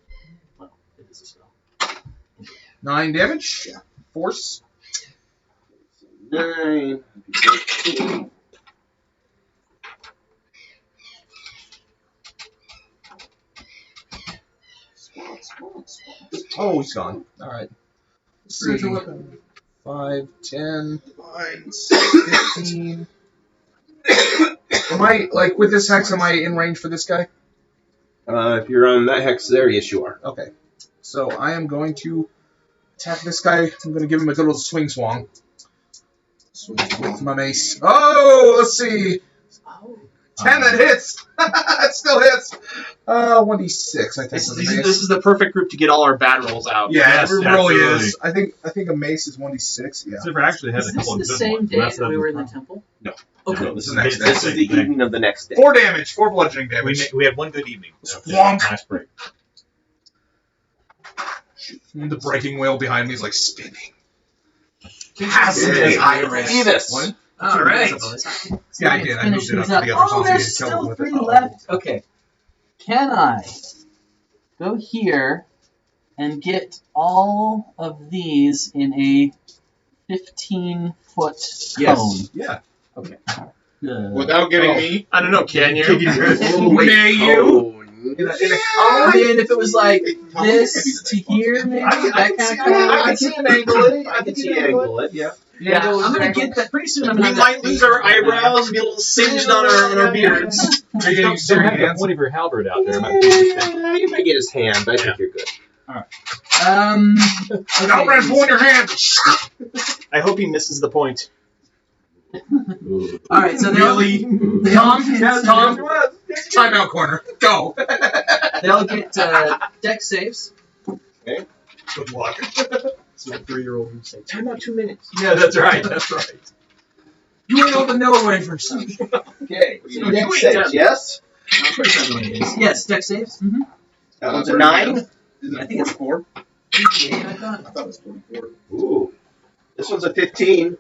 G: Well, it is a spell.
B: 9 damage. Force.
A: 9. 14.
B: Oh, he's gone. All right.
E: Spiritual
B: See.
E: weapon.
B: 5, 10,
E: Fine.
B: 15. Am I, like, with this hex, am I in range for this guy?
A: If you're on that hex there, yes, you are.
B: Okay. So I am going to attack this guy. I'm going to give him a good old swing swong with my mace. Oh, let's see.
G: Oh.
B: 10 that hits. It still hits. 1d6, I think.
D: This
B: with the mace.
D: is the perfect group to get all our bad rolls out.
B: Yeah,
C: Yes,
B: it really
C: absolutely.
B: is. I think a mace is 1d6. Yeah.
C: Silver actually has
G: Is
C: a
G: this
C: couple
G: the
C: of good
G: same
C: ones.
G: day
C: That's
G: that we
C: the
G: were in the
C: problem.
G: temple?
A: No.
G: Okay.
C: No, this is
B: Next
C: the
B: day.
A: This is the evening of the next day.
B: 4 damage. 4 bludgeoning damage.
C: We had one good evening.
B: Splonk.
C: Nice break.
B: And the breaking wheel behind me is like spinning.
A: Hey,
B: Iris.
A: Beavis.
B: What?
G: All right.
B: Yeah, I did. I moved it up to the other
G: Oh,
B: zone.
G: there's
B: so you could kill him
G: still
B: with
G: 3
B: it.
G: left. Okay. Can I go here and get all of these in a 15-foot cone?
A: Yes.
B: Yeah.
G: Okay.
E: Without getting me.
D: I don't know, can you?
B: May you? In a
G: I
B: cone?
G: mean, if it was like this to here, maybe that kind of cone.
A: I can see an angle. I can see an angle. Yeah.
G: Yeah, I'm gonna get that pretty soon. I'm
D: We
G: gonna
D: might lose our eyebrows and be a little singed on our beards.
B: Are you getting
C: Don't
B: serious
C: have that
B: hands?
C: one of your halberd out there. Might be interesting.
A: You might get his hand. I think you're good.
B: Don't run pull in your hand.
D: I hope he misses the point.
G: All right, so
B: Really?
G: Tom,
B: Timeout corner. Go.
G: they'll get deck saves.
B: Good luck.
D: So a 3-year-old would say, time out 2 minutes.
C: Yeah, that's right. That's right.
G: You ain't open no way for some.
A: Okay.
G: So
A: Dex
G: wait,
A: saves, yes?
G: I'm pretty sure what it is. Yes, deck saves. Mm-hmm.
A: That one's a 9.
G: I think it's 4. Yeah, I thought.
E: I thought it was 44.
A: Ooh. This one's a 15.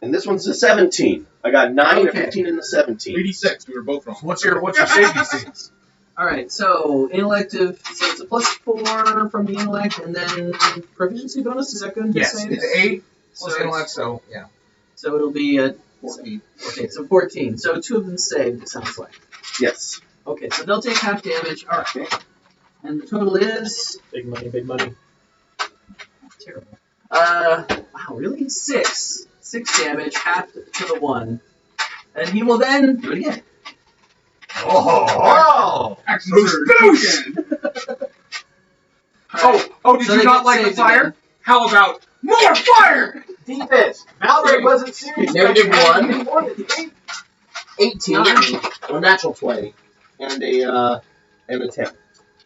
A: And this one's a 17. I got 9, a
G: Okay.
A: 15, and a 17.
E: 86. We were both wrong.
B: What's your save DC?
G: All right, so intellective. So it's a +4 from the intellect, and then proficiency bonus. Is that good?
B: Yes.
G: Saves?
B: It's 8
G: So
B: plus
G: it's-
B: intellect, so yeah.
G: So it'll be
E: 14.
G: okay. So 14. So 2 of them saved. It sounds like.
A: Yes.
G: Okay, so they'll take half damage. All right. And the total is
D: Big money, big money.
G: terrible. Wow, really? 6 damage, half to the 1, and he will then do it again.
C: Oh!
B: Action surge. Oh, did
G: So
B: you
G: they
B: not
G: get
B: like the
G: saved
B: fire?
G: again.
B: How about more fire?
E: Defense. Mallory wasn't serious.
A: -1. 18.
G: Nine.
A: Or natural 20. And a 10.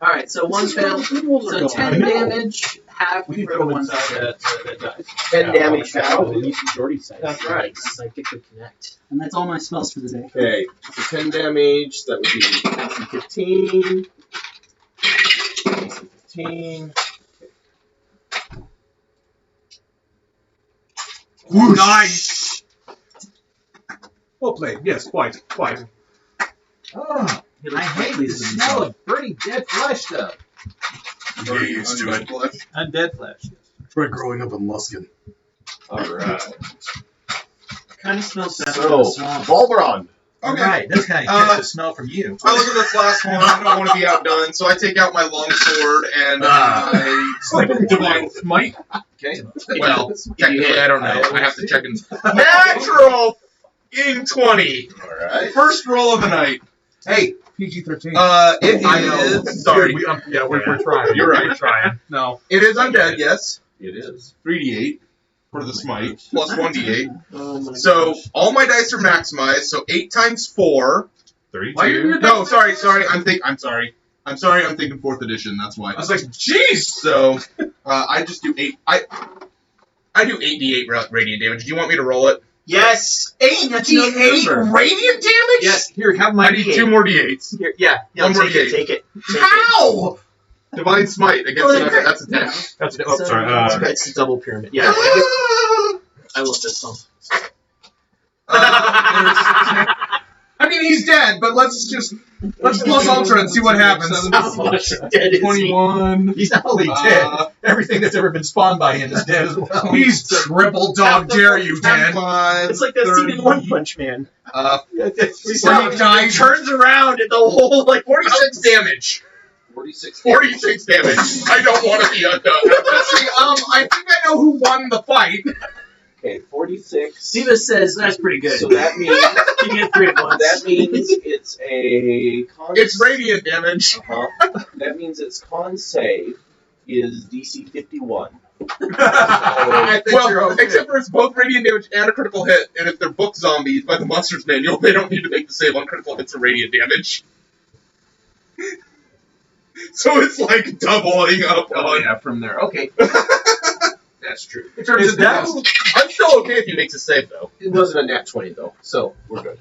G: All right, so 1 failed. So 10 damage, half
C: We can
G: for the
C: throw
G: 1
C: inside
G: failed.
C: that dice.
A: 10 damage now.
D: That's right. Psychic would connect.
G: And that's all my spells for the day.
A: Okay, so 10 damage. That would be DC 15. DC 15.
B: Nice. Well played. Yes, quite.
E: Oh,
G: I hate
E: the smell of burning dead flesh, though.
F: You're used to it.
C: Undead flesh.
F: Try growing up in Luskin.
A: Alright.
E: Kind of smells bad.
A: So, Volberon.
C: Okay. Right, this guy gets the smell from you.
B: I look at this last one. I don't want to be outdone, so I take out my longsword and I divine smite.
E: Okay.
B: Well, technically, I don't know. I have to check in. Natural in 20.
A: Alright.
B: First roll of the night.
C: Hey, PG-13.
B: It
C: I know.
B: is. Sorry.
C: We're trying.
B: You're right.
C: We're trying.
B: No, it is undead. Yes.
A: It is.
B: 3d8 for the smite plus 1d8.
D: Oh my
B: So
D: gosh.
B: all my dice are maximized. So 8 times 4.
C: 32.
B: No, sorry. I'm sorry. I'm thinking 4th edition. That's why.
C: I was like, jeez!
B: So I just do 8. I do 8d8 radiant damage. Do you want me to roll it?
E: Yes.
B: 8d8 radiant damage?
E: Yes. Here, have my
B: I need
E: D8.
B: 2 more d8s.
E: Here, yeah.
B: One more
E: take it.
B: D8.
E: Take it. Take it.
B: How? Divine smite against that's a 10.
C: That's
D: Oh,
C: sorry.
D: it's a double pyramid. Yeah.
B: Ah!
D: I love this song.
B: I mean, he's dead, but let's plus ultra and see what happens.
D: How much dead is he?
B: 21.
C: He's not only dead, everything that's ever been spawned by him is dead as well.
B: He's triple dog dare you, dead.
D: It's like that scene in One Punch Man.
B: Where he
D: He turns around and the whole like
B: 46 damage.
A: 46.
B: 46 damage. I don't want to be undone. Let's see. I think I know who won the fight.
A: Okay, 46.
G: Siva says that's pretty good.
A: So that means
D: you get 3 at once.
A: that means it's a con.
B: It's radiant damage.
A: That means its con save is DC 51.
B: I think well, except for it's both radiant damage and a critical hit, and if they're book zombies by the Monsters Manual, they don't need to make the save on critical hits or radiant damage. So it's like doubling up on.
E: Yeah, from there. Okay. That's true.
B: In terms of that, I'm still okay if he makes a save though.
A: It wasn't a nat 20 though, so we're good.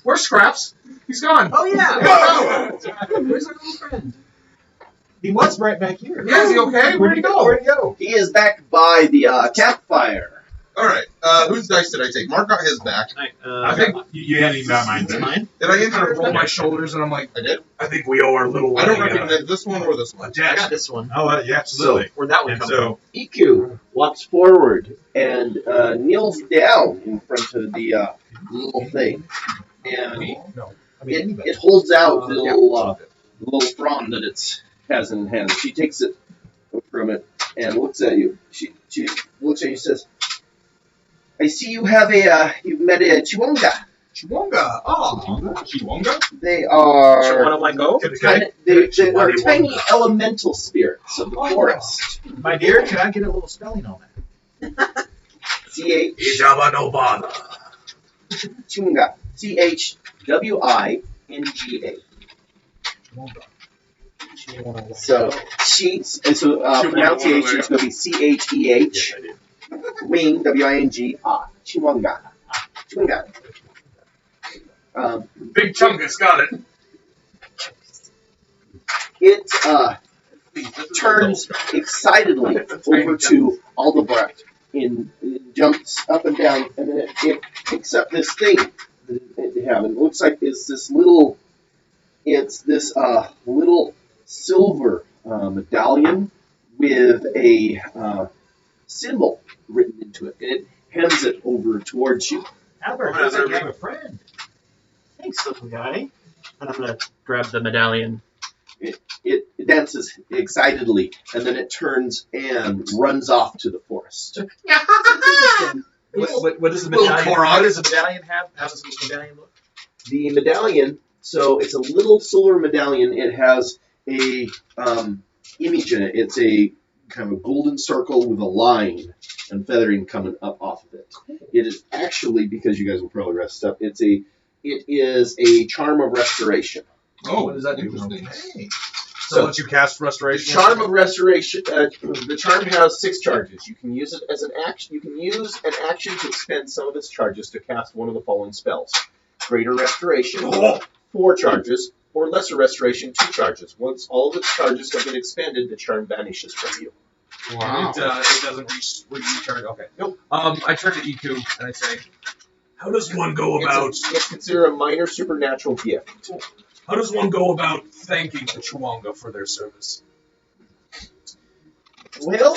B: Where's Scraps? He's gone.
E: Oh yeah.
B: Whoa!
G: Where's our little friend?
C: He was right back here.
B: Yeah, is he okay? Where'd he go?
C: Where'd he go?
A: He is back by the campfire.
B: Alright, whose dice did I take? Mark got his back.
C: I think you hadn't even got mine.
D: It's mine.
B: Did I enter roll my shoulders and I'm like, I did?
C: I think we owe our little.
B: I don't recognize this one or this one.
D: I got this one.
C: Oh, yeah, absolutely.
D: Where'd that one
C: And
D: come
C: so,
A: EQ walks forward and kneels down in front of the little thing. And
C: no. I mean, anybody.
A: it holds out the little frond that it has in hand. She takes it from it and looks at you. She looks at you and says, I see you have you've met a Chiwonga.
B: Chiwonga. Oh, Chiwonga?
A: They are
D: Sure, want to let go?
A: they are tiny elemental spirits of the forest.
C: My dear, can I get a little spelling on that?
A: C-H
C: Ijaba no bana.
A: Chiwonga. C-H-W-I-N-G-A. So pronunciation is going to be C-H-E-H. Wing, W-I-N-G, Chiwonga. Chiwonga.
B: Big Chungus got it.
A: It turns excitedly over to Aldebrecht and jumps up and down, and then it picks up this thing that they have. And it looks like it's this little silver medallion with a symbol written into it, and it hands it over towards you.
C: Albert, sounds like you have a friend.
D: Thanks, little guy. And I'm gonna grab the medallion.
A: It dances excitedly, and then it turns and runs off to the forest.
C: What does the
B: Little
C: medallion?
B: Korok.
C: What does the medallion have? How does the medallion look?
A: The medallion, so it's a little silver medallion. It has a image in it. It's a kind of a golden circle with a line and feathering coming up off of it. It is actually, because you guys will probably rest up, it is a charm of restoration.
B: Oh,
C: What does that do?
B: interesting.
C: Hey.
B: So let you cast restoration.
A: Charm of restoration. The charm has 6 charges. You can use it as an action. You can use an action to expend some of its charges to cast one of the following spells: Greater Restoration, 4 charges, or Lesser Restoration, 2 charges. Once all of its charges have been expended, the charm vanishes from you.
B: Wow. It doesn't recharge. Okay. Nope. I turn to Iku and I say, how does one go about?
A: It's considered a minor supernatural gift.
B: How does one go about thanking the Chewanga for their service?
A: Well,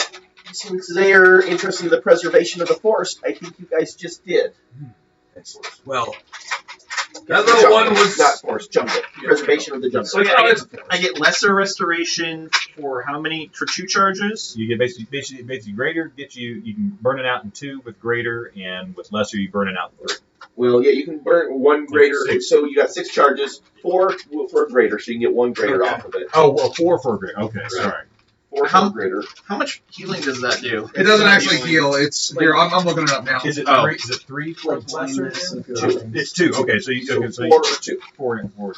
A: since they're interested in the preservation of the forest, I think you guys just did.
B: Excellent. Well, that little one was
A: not forest, jungle. Preservation of the jungle.
D: So I get lesser restoration for how many? For 2 charges?
C: You get basically greater gets you can burn it out in 2 with greater, and with lesser you burn it out in 3.
A: Well, yeah, you can burn 1 greater.
C: 6.
A: So you got 6 charges, 4 for a greater, so you can get 1 greater
B: Okay.
A: off of it.
C: Oh, well, 4 for greater. Okay, sorry.
A: 4 for
D: How-
A: a greater.
D: How much healing does that do?
B: It doesn't actually heal. It's here. I'm looking it up now.
C: Is it
D: Oh.
C: 3? Is it 3 for
G: Like
C: lesser?
G: blindness and
A: 2.
C: It's 2. Okay, so you
A: So
C: okay, so
A: 4 or 2.
C: 4 and 4.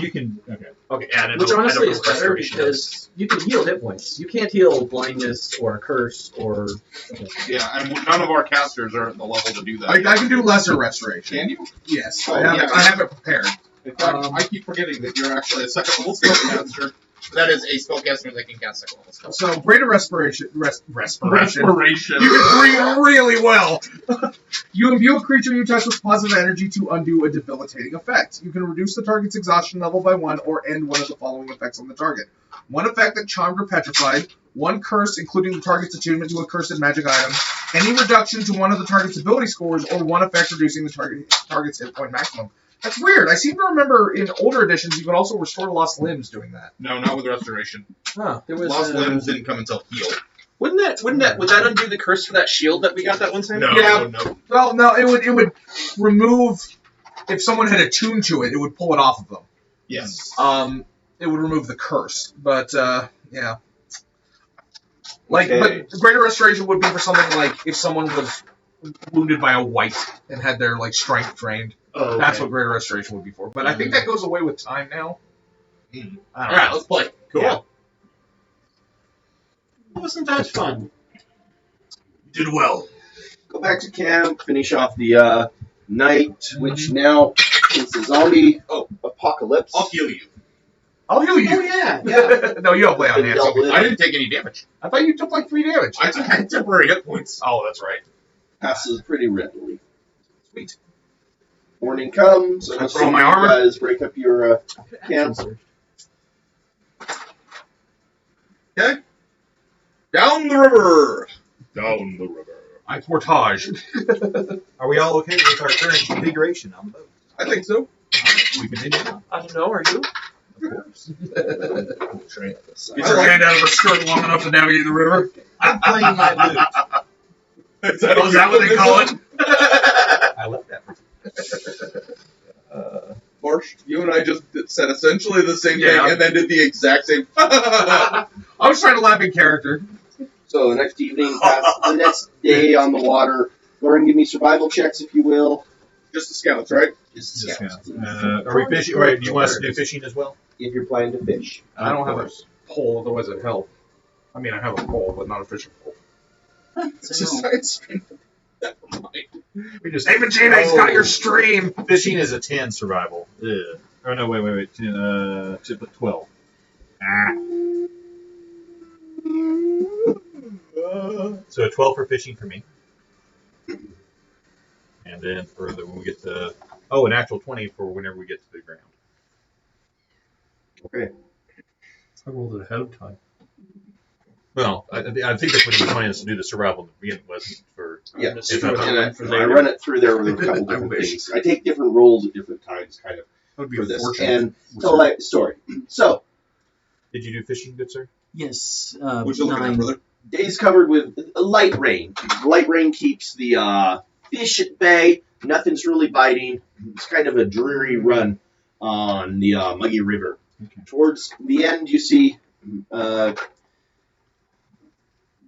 C: You can okay.
D: Okay, yeah, I don't
G: Which
D: know,
G: honestly
D: I
G: is
D: don't know
G: better
D: restoration
G: because you can heal hit points. You can't heal blindness or curse or.
F: Yeah, and none of our casters are at the level to do that.
B: I can do lesser restoration.
F: Can you?
B: Yes,
F: Oh,
B: I
F: yeah.
B: have it prepared.
F: In fact, I keep forgetting that you're actually a second level spellcaster. That is a spellcaster that can cast second level spells.
B: So greater respiration. Respiration.
F: Respiration.
B: You can breathe really well. You imbue a creature you touch with positive energy to undo a debilitating effect. You can reduce the target's exhaustion level by 1 or end one of the following effects on the target. 1 effect that charmed or petrified, 1 curse including the target's attunement to a cursed magic item, any reduction to one of the target's ability scores, or 1 effect reducing the target's hit point maximum. That's weird. I seem to remember in older editions you could also restore lost limbs doing that.
F: No, not with restoration.
G: Huh, there was
F: Lost limbs didn't come until heal.
D: Would that undo the curse for that shield that we got that one time?
F: No,
B: Yeah.
F: no.
B: Well, no, it would remove if someone had attuned to it, it would pull it off of them.
F: Yes.
B: It would remove the curse, but yeah. Like,
A: Okay.
B: but greater restoration would be for something like if someone was wounded by a wight and had their like strength drained.
D: Oh, okay.
B: That's what greater restoration would be for. But I think that goes away with time now. I don't
F: All
B: know.
F: right, let's play.
D: Cool.
B: Yeah.
D: Wasn't that fun?
B: You did well.
A: Go back to camp, finish off the night, which now is a zombie apocalypse.
F: I'll heal you.
B: I'll heal you.
A: Oh, yeah.
B: No, you don't play on
A: Been
B: hands.
A: dealt with.
F: I didn't take any damage.
B: I thought you took like 3 damage.
F: I had temporary hit points.
B: Oh, that's right.
A: Passes pretty readily. Sweet. Morning comes.
B: I throw my armor?
A: You guys break up your camp.
F: Down the river. Down the river.
B: I portage.
C: Are we all okay with our current configuration on the boat?
F: I think so.
C: We continue on.
D: I don't know, are you?
C: Of course.
B: Get your hand out of a skirt long enough to navigate the river.
C: I'm playing my lute.
B: Is that what they call it?
C: I love that.
F: Marsh, you and I just said essentially the same
B: Yeah.
F: thing and then did the exact same.
B: I was trying to laugh in character.
A: So the next evening, the next day on the water. Go ahead and give me survival checks, if you will.
F: Just the scouts, right?
A: Just
C: Just
A: scouts.
C: are we fishing? Right, do you want us to do fishing as well?
A: If you're planning to fish.
B: I don't have a pole, otherwise it'd help. I mean, I have a pole, but not a fishing pole.
F: It's just science.
B: We just, hey, Vegeta, he's got your stream.
C: Fishing is a 10 survival. Ugh. Oh no, wait. 12. So a 12 for fishing for me. And then for when we get to an actual 20 for whenever we get to the ground.
A: Okay.
G: I rolled it ahead of time.
C: Well, I think that's what he was wanting us to do the survival in the beginning, wasn't for
A: Yeah,
D: I'm just
C: If
D: throwing
C: I-
D: that one for
A: I
D: later.
A: run it through there with a couple
C: I
A: different
C: wish.
A: things. I take different rolls at different times, kind of,
B: That would be
A: for
B: a
A: this.
B: fortune.
A: And tell that story. So,
C: Did you do fishing, good sir?
G: Yes.
F: What you looking at,
G: 9.
F: brother?
A: day's covered with light rain. Light rain keeps the fish at bay. Nothing's really biting. It's kind of a dreary run on the Muggy River.
C: Okay.
A: Towards the end, you see,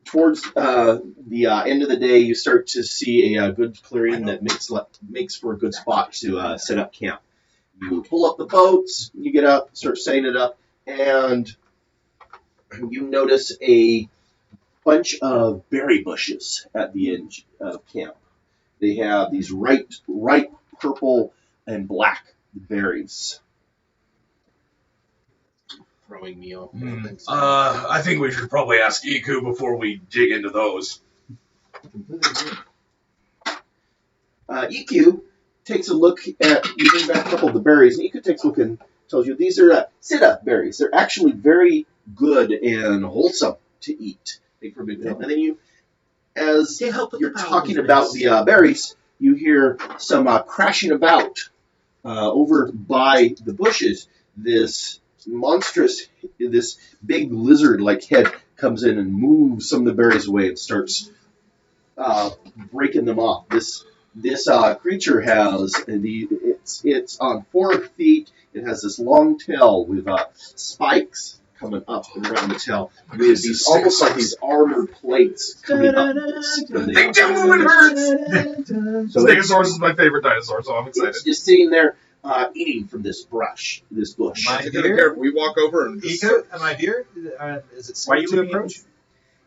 A: towards the end of the day, you start to see a good clearing that makes for a good spot to set up camp. You pull up the boats, you get up, start setting it up, and you notice a bunch of berry bushes at the edge of camp. They have these ripe purple and black berries.
E: Throwing me off.
B: I think we should probably ask Iku before we dig into those.
A: EQ takes a look at, you bring back a couple of the berries, and EQ takes a look and tells you these are sit-up berries. They're actually very good and wholesome to eat. Make for a big meal. And then you, as
E: They help with
A: you're
E: the bowel
A: talking
E: movements.
A: about the berries, you hear some crashing about over by the bushes. This this big lizard-like head comes in and moves some of the berries away and starts breaking them off. This creature has it's on 4 feet. It has this long tail with spikes coming up and around the tail, with these almost like these armor plates coming up.
B: They do move, it hurts!
A: So it's
B: Stegosaurus is my favorite dinosaur, so I'm excited.
A: just sitting there eating from this bush.
C: My
F: Take
C: dear?
F: care. We walk over and just
C: Iko, my dear, is it
E: Why are
C: safe
E: you
C: to
E: looking at
C: approach?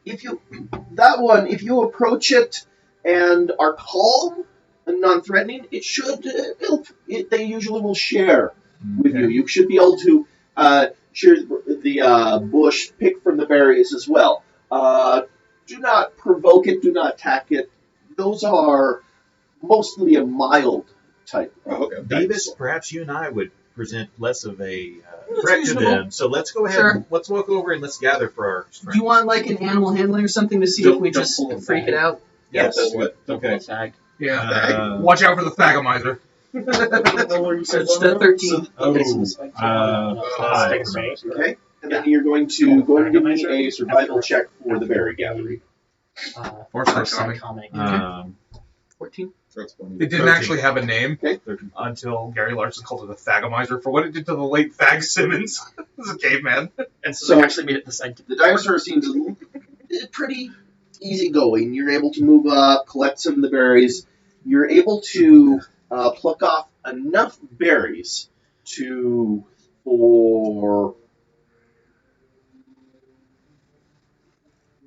A: If you approach it and are calm and non-threatening, they usually will share with you. You should be able to share the bush, pick from the berries as well. Do not provoke it. Do not attack it. Those are mostly a mild type.
F: okay.
C: Beavis, perhaps you and I would present less of a
G: That's
C: threat to
G: reasonable.
C: them. So let's go ahead.
G: Sure.
C: And let's walk over and let's gather for our
G: Do
C: strength.
G: you want like an animal handling or something to see if we
A: Don't
G: just
A: pull a
G: freak
A: fag.
G: it out?
C: Yes.
F: What?
C: Okay.
B: Yeah. Watch out for the Thagomizer.
G: So it's the 13.
C: Oh, 5 for me.
A: Okay, and then you're going to go and give me a survival check for the berry gathering.
B: Or comic.
G: 14.
F: That's funny.
B: It didn't
C: 13.
B: actually have a name
C: 13.
B: until Gary Larson called it a Thagomizer for what it did to the late Thag Simmons as a caveman.
D: And so,
A: So-
D: they actually made it the scientific.
A: The dinosaur seems pretty easygoing. You're able to move up, collect some of the berries. You're able to pluck off enough berries for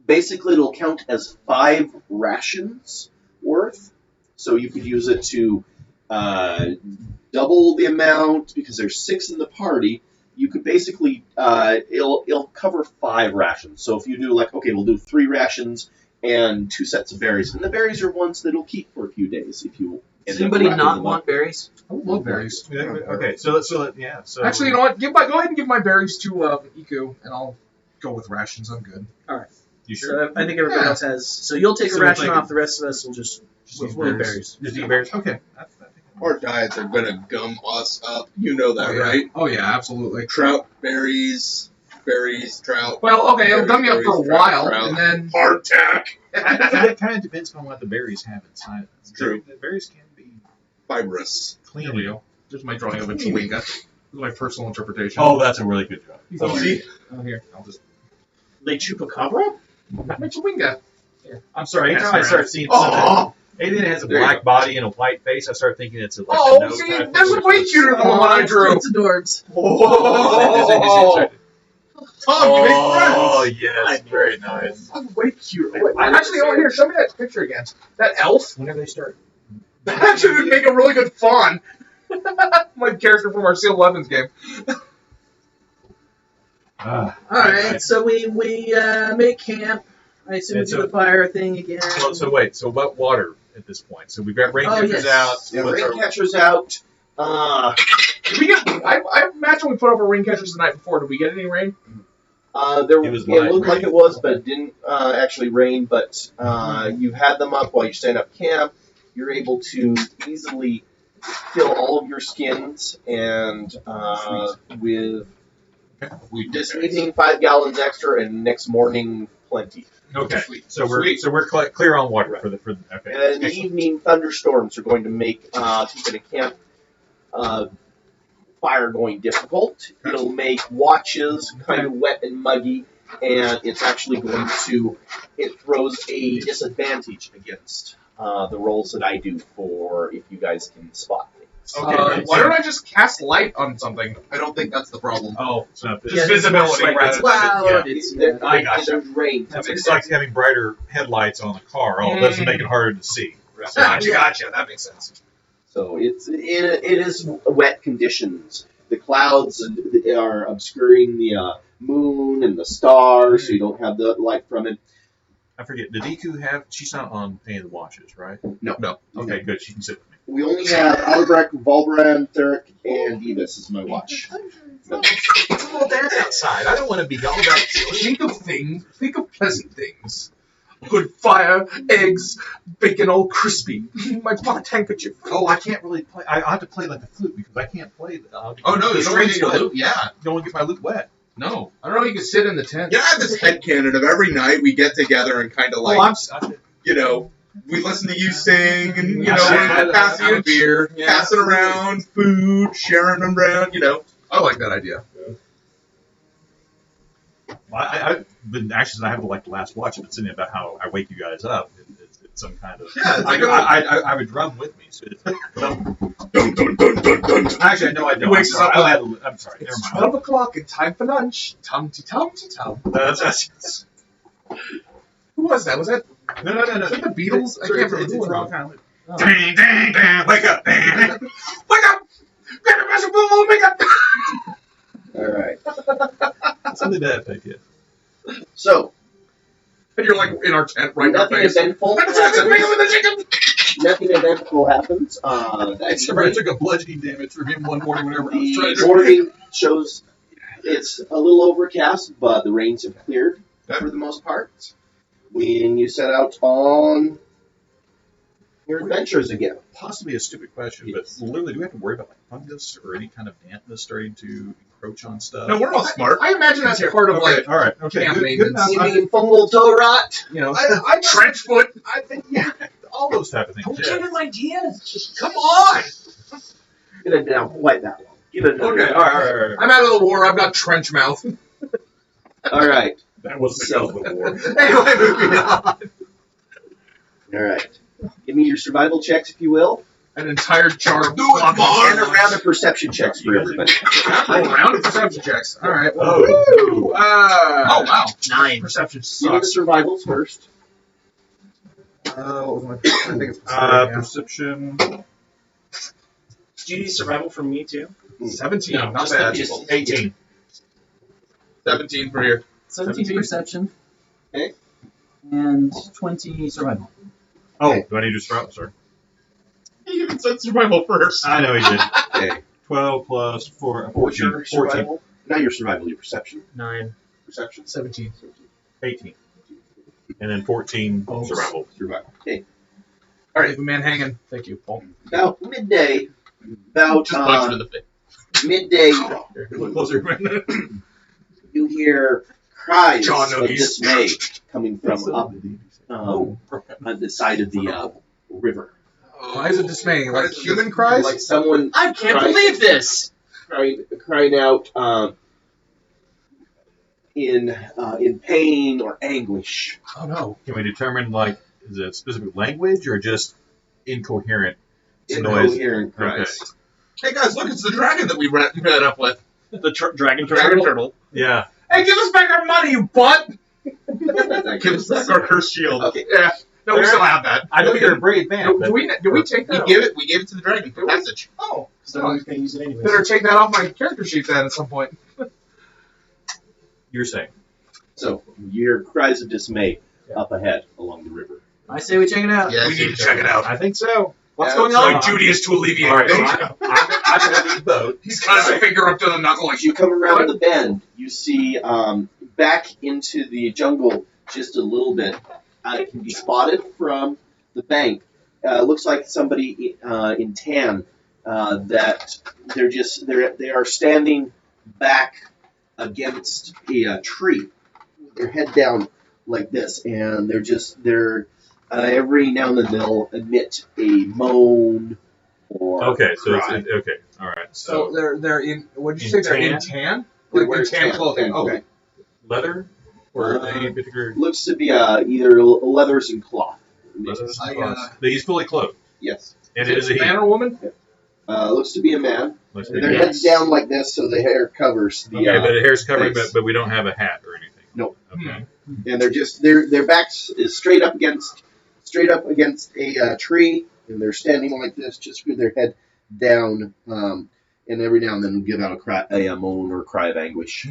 A: basically it'll count as 5 rations worth. So you could use it to double the amount because there's 6 in the party. You could basically it'll cover 5 rations. So if you do we'll do 3 rations and 2 sets of berries, and the berries are ones that'll keep for a few days if you.
G: Does
A: end up
G: anybody
A: wrapping
G: not
A: them
G: want
A: up.
G: berries?
B: I love berries.
C: Okay, so yeah. So
B: Actually, you know what? Go ahead and give my berries to Iku, and I'll go with rations. I'm good.
C: you sure?
G: So I think everybody
B: Yeah.
G: else has. So you'll take
C: So
G: a
C: we'll
G: ration
C: take
G: off. The rest of us will just
C: Just
G: we'll
C: eat
G: berries.
C: Just eat berries. Okay.
F: Our diets are gonna gum us up. You know that,
B: Oh, yeah.
F: right?
B: Oh yeah, absolutely.
F: Trout, berries, trout.
B: Well, okay, it'll gum me up for a
F: Berries,
B: while,
F: trout.
B: and then
F: Heart attack.
C: That kind of depends on what the berries have inside.
F: True.
C: The berries can be
F: Fibrous.
C: clean.
B: here we go. There's my drawing of a chewinga. This is my personal interpretation.
C: Oh, that's a really good job.
B: Oh,
F: See?
B: Oh, here, I'll just
D: They chupacabra?
B: my chewinga.
C: I'm sorry. Anytime I
B: Pass
C: start
B: around.
C: seeing
F: Oh,
C: anything that has a
A: There you
C: black body and a white face, I start thinking it's a
B: Oh,
C: nose
B: see,
C: type
B: this
C: thing.
B: is way cuter than the one I drew.
G: It's adorbs.
F: oh. Tom, you make friends.
C: Oh yes, very nice.
B: I'm way cuter. Actually, oh here, show me that picture again. That elf.
C: Whenever they start.
B: That actually would make a really good fawn. My character from our Seal 11's game.
G: All right, so we make camp. I assume we
C: And
G: do
C: so-
G: the fire thing again.
C: Well, so wait. So what water at this point? So we've got rain
G: Oh,
C: catchers
G: yes.
C: out.
A: Yeah,
C: What's our-
A: rain catchers out.
B: Did we get? I imagine we put over rain catchers the night before. Did we get any rain?
C: was
A: It
C: light
A: looked like
C: rain.
A: it was, but it didn't actually rain. But you had them up while you're setting up camp. You're able to easily fill all of your skins, and with this evening 5 gallons extra, and next morning plenty.
C: Okay, so we're clear on water for the okay.
A: And in the evening, thunderstorms are going to make keeping a camp fire going difficult. It'll make watches kind of wet and muggy, and it's actually going to, it throws a disadvantage against the rolls that I do for if you guys can spot things.
B: Okay, why don't I just cast light on something?
F: I don't think that's the problem.
C: Oh, it's not
B: Just visibility,
C: It's
B: rather
C: loud.
B: I gotcha.
A: There's rain.
C: It's like having brighter headlights on the car. Oh, it doesn't make it harder to see.
B: Gotcha. That makes sense.
A: So it is wet conditions. The clouds are obscuring the moon and the stars, so you don't have the light from it.
C: I forget. Did Iku have? She's not on any of the watches, right?
A: No.
C: Okay, good. She can sit with me.
A: We only have Albrecht, Valbrand, Theric, and Evis as my watch. No.
B: It's a little dance outside. I don't want to be all about think of pleasant things. Good fire, eggs, bacon all crispy. My pocket handkerchief.
C: Oh, I can't really play. I have to play like the flute because I can't play.
F: Oh no, you don't want to get loot. Yeah.
C: Don't want to get my lute wet.
F: No.
B: I don't know. You can sit in the tent.
F: Yeah, I have this headcanon of every night we get together and kind of like, you know, we listen to you sing and, you know, passing a beer, passing around food, sharing around, you know.
B: I like that idea.
C: Well, I've been actually, I have like the last watch. I've been sitting about how I wake you guys up. It's some kind of.
F: Yeah, it's like
C: I have a drum with me. So it's,
F: dun, dun, dun, dun, dun.
C: actually, no, I don't.
B: Wakes us up.
C: I'm sorry. Never
B: It's
C: mind.
B: 12 o'clock and time for lunch. Tum-ty-tum-ty-tum.
C: That's
B: Who was that? Was that
C: no.
B: was that the Beatles? I can't remember.
C: It's
B: who was
C: wrong
B: that.
C: kind of. Ding, ding, ding, wake up! Ding.
B: Wake up! Get a massive bowl, wake up!
A: All right.
C: Something to that effect, yeah.
A: So,
B: And you're like in our tent right in our
A: nothing
B: face.
A: eventful
B: Wake up with the
A: happens.
B: chicken!
A: Nothing eventful happens.
C: I took a bludgeoning damage from him one morning whenever I was trying
A: The
C: to.
A: morning shows it's a little overcast, but the rains have cleared for the most part. When you set out on your adventures again.
C: Possibly a stupid question, but literally, do we have to worry about like fungus or any kind of dampness starting to encroach on stuff?
F: No, we're all smart.
B: I imagine that's part of like
C: all right, okay,
B: camp
C: good
B: maintenance.
C: enough.
A: You mean fungal toe rot?
C: You know,
B: trench foot.
C: I think yeah, all those type of things.
E: Don't
C: Yeah.
E: give him ideas.
B: Come on!
A: Get it down quite that long. Give it another.
B: Okay.
A: All right.
B: I'm out of the war. I've got trench mouth.
A: All right.
C: That wasn't
A: So-
C: because of the war.
B: Anyway, moving on.
A: All right. Give me your survival checks, if you will,
B: An entire jar of
F: Do it,
B: floppy
F: Mars!
A: and a round of perception checks for everybody.
B: Oh, round of perception checks. All right.
C: Oh,
B: Oh wow.
D: 9.
B: Perception
A: Give me the
B: sucks.
A: survivals first.
B: What was my? I think it's
C: perception.
D: Did you need survival from me too?
B: 17.
D: No,
B: Not
D: just
B: bad.
D: just-
C: 18.
F: 17 for here.
G: 17 perception.
A: Okay.
G: And 20 survival.
C: Oh, do I need to start? Sorry.
F: You even said survival first.
C: I know he did.
A: Okay.
C: 12 plus 4,
A: What was
C: 14,
A: your survival? Not your survival, your perception.
D: 9.
A: Perception.
B: 17.
C: 18. And then 14
B: Oh.
C: survival.
A: Survival. Okay.
B: All right, leave a man hanging. Thank you, Paul.
A: About midday. About
F: Just punch him in the face.
A: midday,
C: Here, a little closer.
A: you hear cries
B: John
A: of
B: Nuggies.
A: dismay coming from up on the side of the river.
B: Why is it dismaying? Like human cries?
A: Like someone
D: I can't
A: Right.
D: believe this!
A: crying out in pain or anguish.
B: Oh no.
C: Can we determine, like, is it a specific language or just incoherent noise?
A: Incoherent cries.
F: Hey guys, look, it's the dragon that we met up with.
D: The dragon
F: Dragon
D: turtle.
F: turtle.
C: Yeah.
B: Hey, give us back our money, you butt!
F: Give us back our cursed shield.
A: Okay.
B: Yeah. No, we still have that.
C: I know you're a brave man.
B: Do,
C: but
B: do we take that?
F: We gave it to the dragon for passage.
B: Oh,
D: So I'm going to use it anyway.
B: better take that off my character sheet then at some point.
C: you're saying.
A: So you hear cries of dismay up ahead along the river.
G: I say we check it out.
F: Yeah,
B: We need to check it out.
C: I think so.
B: What's
A: Yeah,
B: going
A: so
B: on? My duty is to alleviate
C: All right, so
B: danger.
C: the boat.
B: He's got his finger up to the knuckle like
A: As you come around the bend, you see back into the jungle just a little bit. It can be spotted from the bank. Looks like somebody in tan that they are standing back against a tree, with their head down like this, and they're every now and then they'll emit a moan or
C: Okay, so
A: cry.
C: it's okay. All right.
B: So
C: So
B: they're in. What did you
C: In
B: say? They're in
C: tan?
B: tan.
A: They
B: Like
A: wear
B: in tan clothing.
A: clothing.
B: Okay.
C: leather or
A: Uh,
C: any particular
A: Looks to be either leathers and cloth.
C: leather?
B: I,
C: But he's fully clothed,
A: Yes.
C: and it is a he.
B: man or woman?
A: Looks to be a man.
C: Looks
A: Their
C: like-
A: head's down like this, so the hair covers the.
C: Okay, but the hair's covering,
A: face.
C: but we don't have a hat or anything.
A: No.
C: Okay.
A: And their backs is straight up against a tree, and they're standing like this, just with their head down, and every now and then give out a moan or cry of anguish.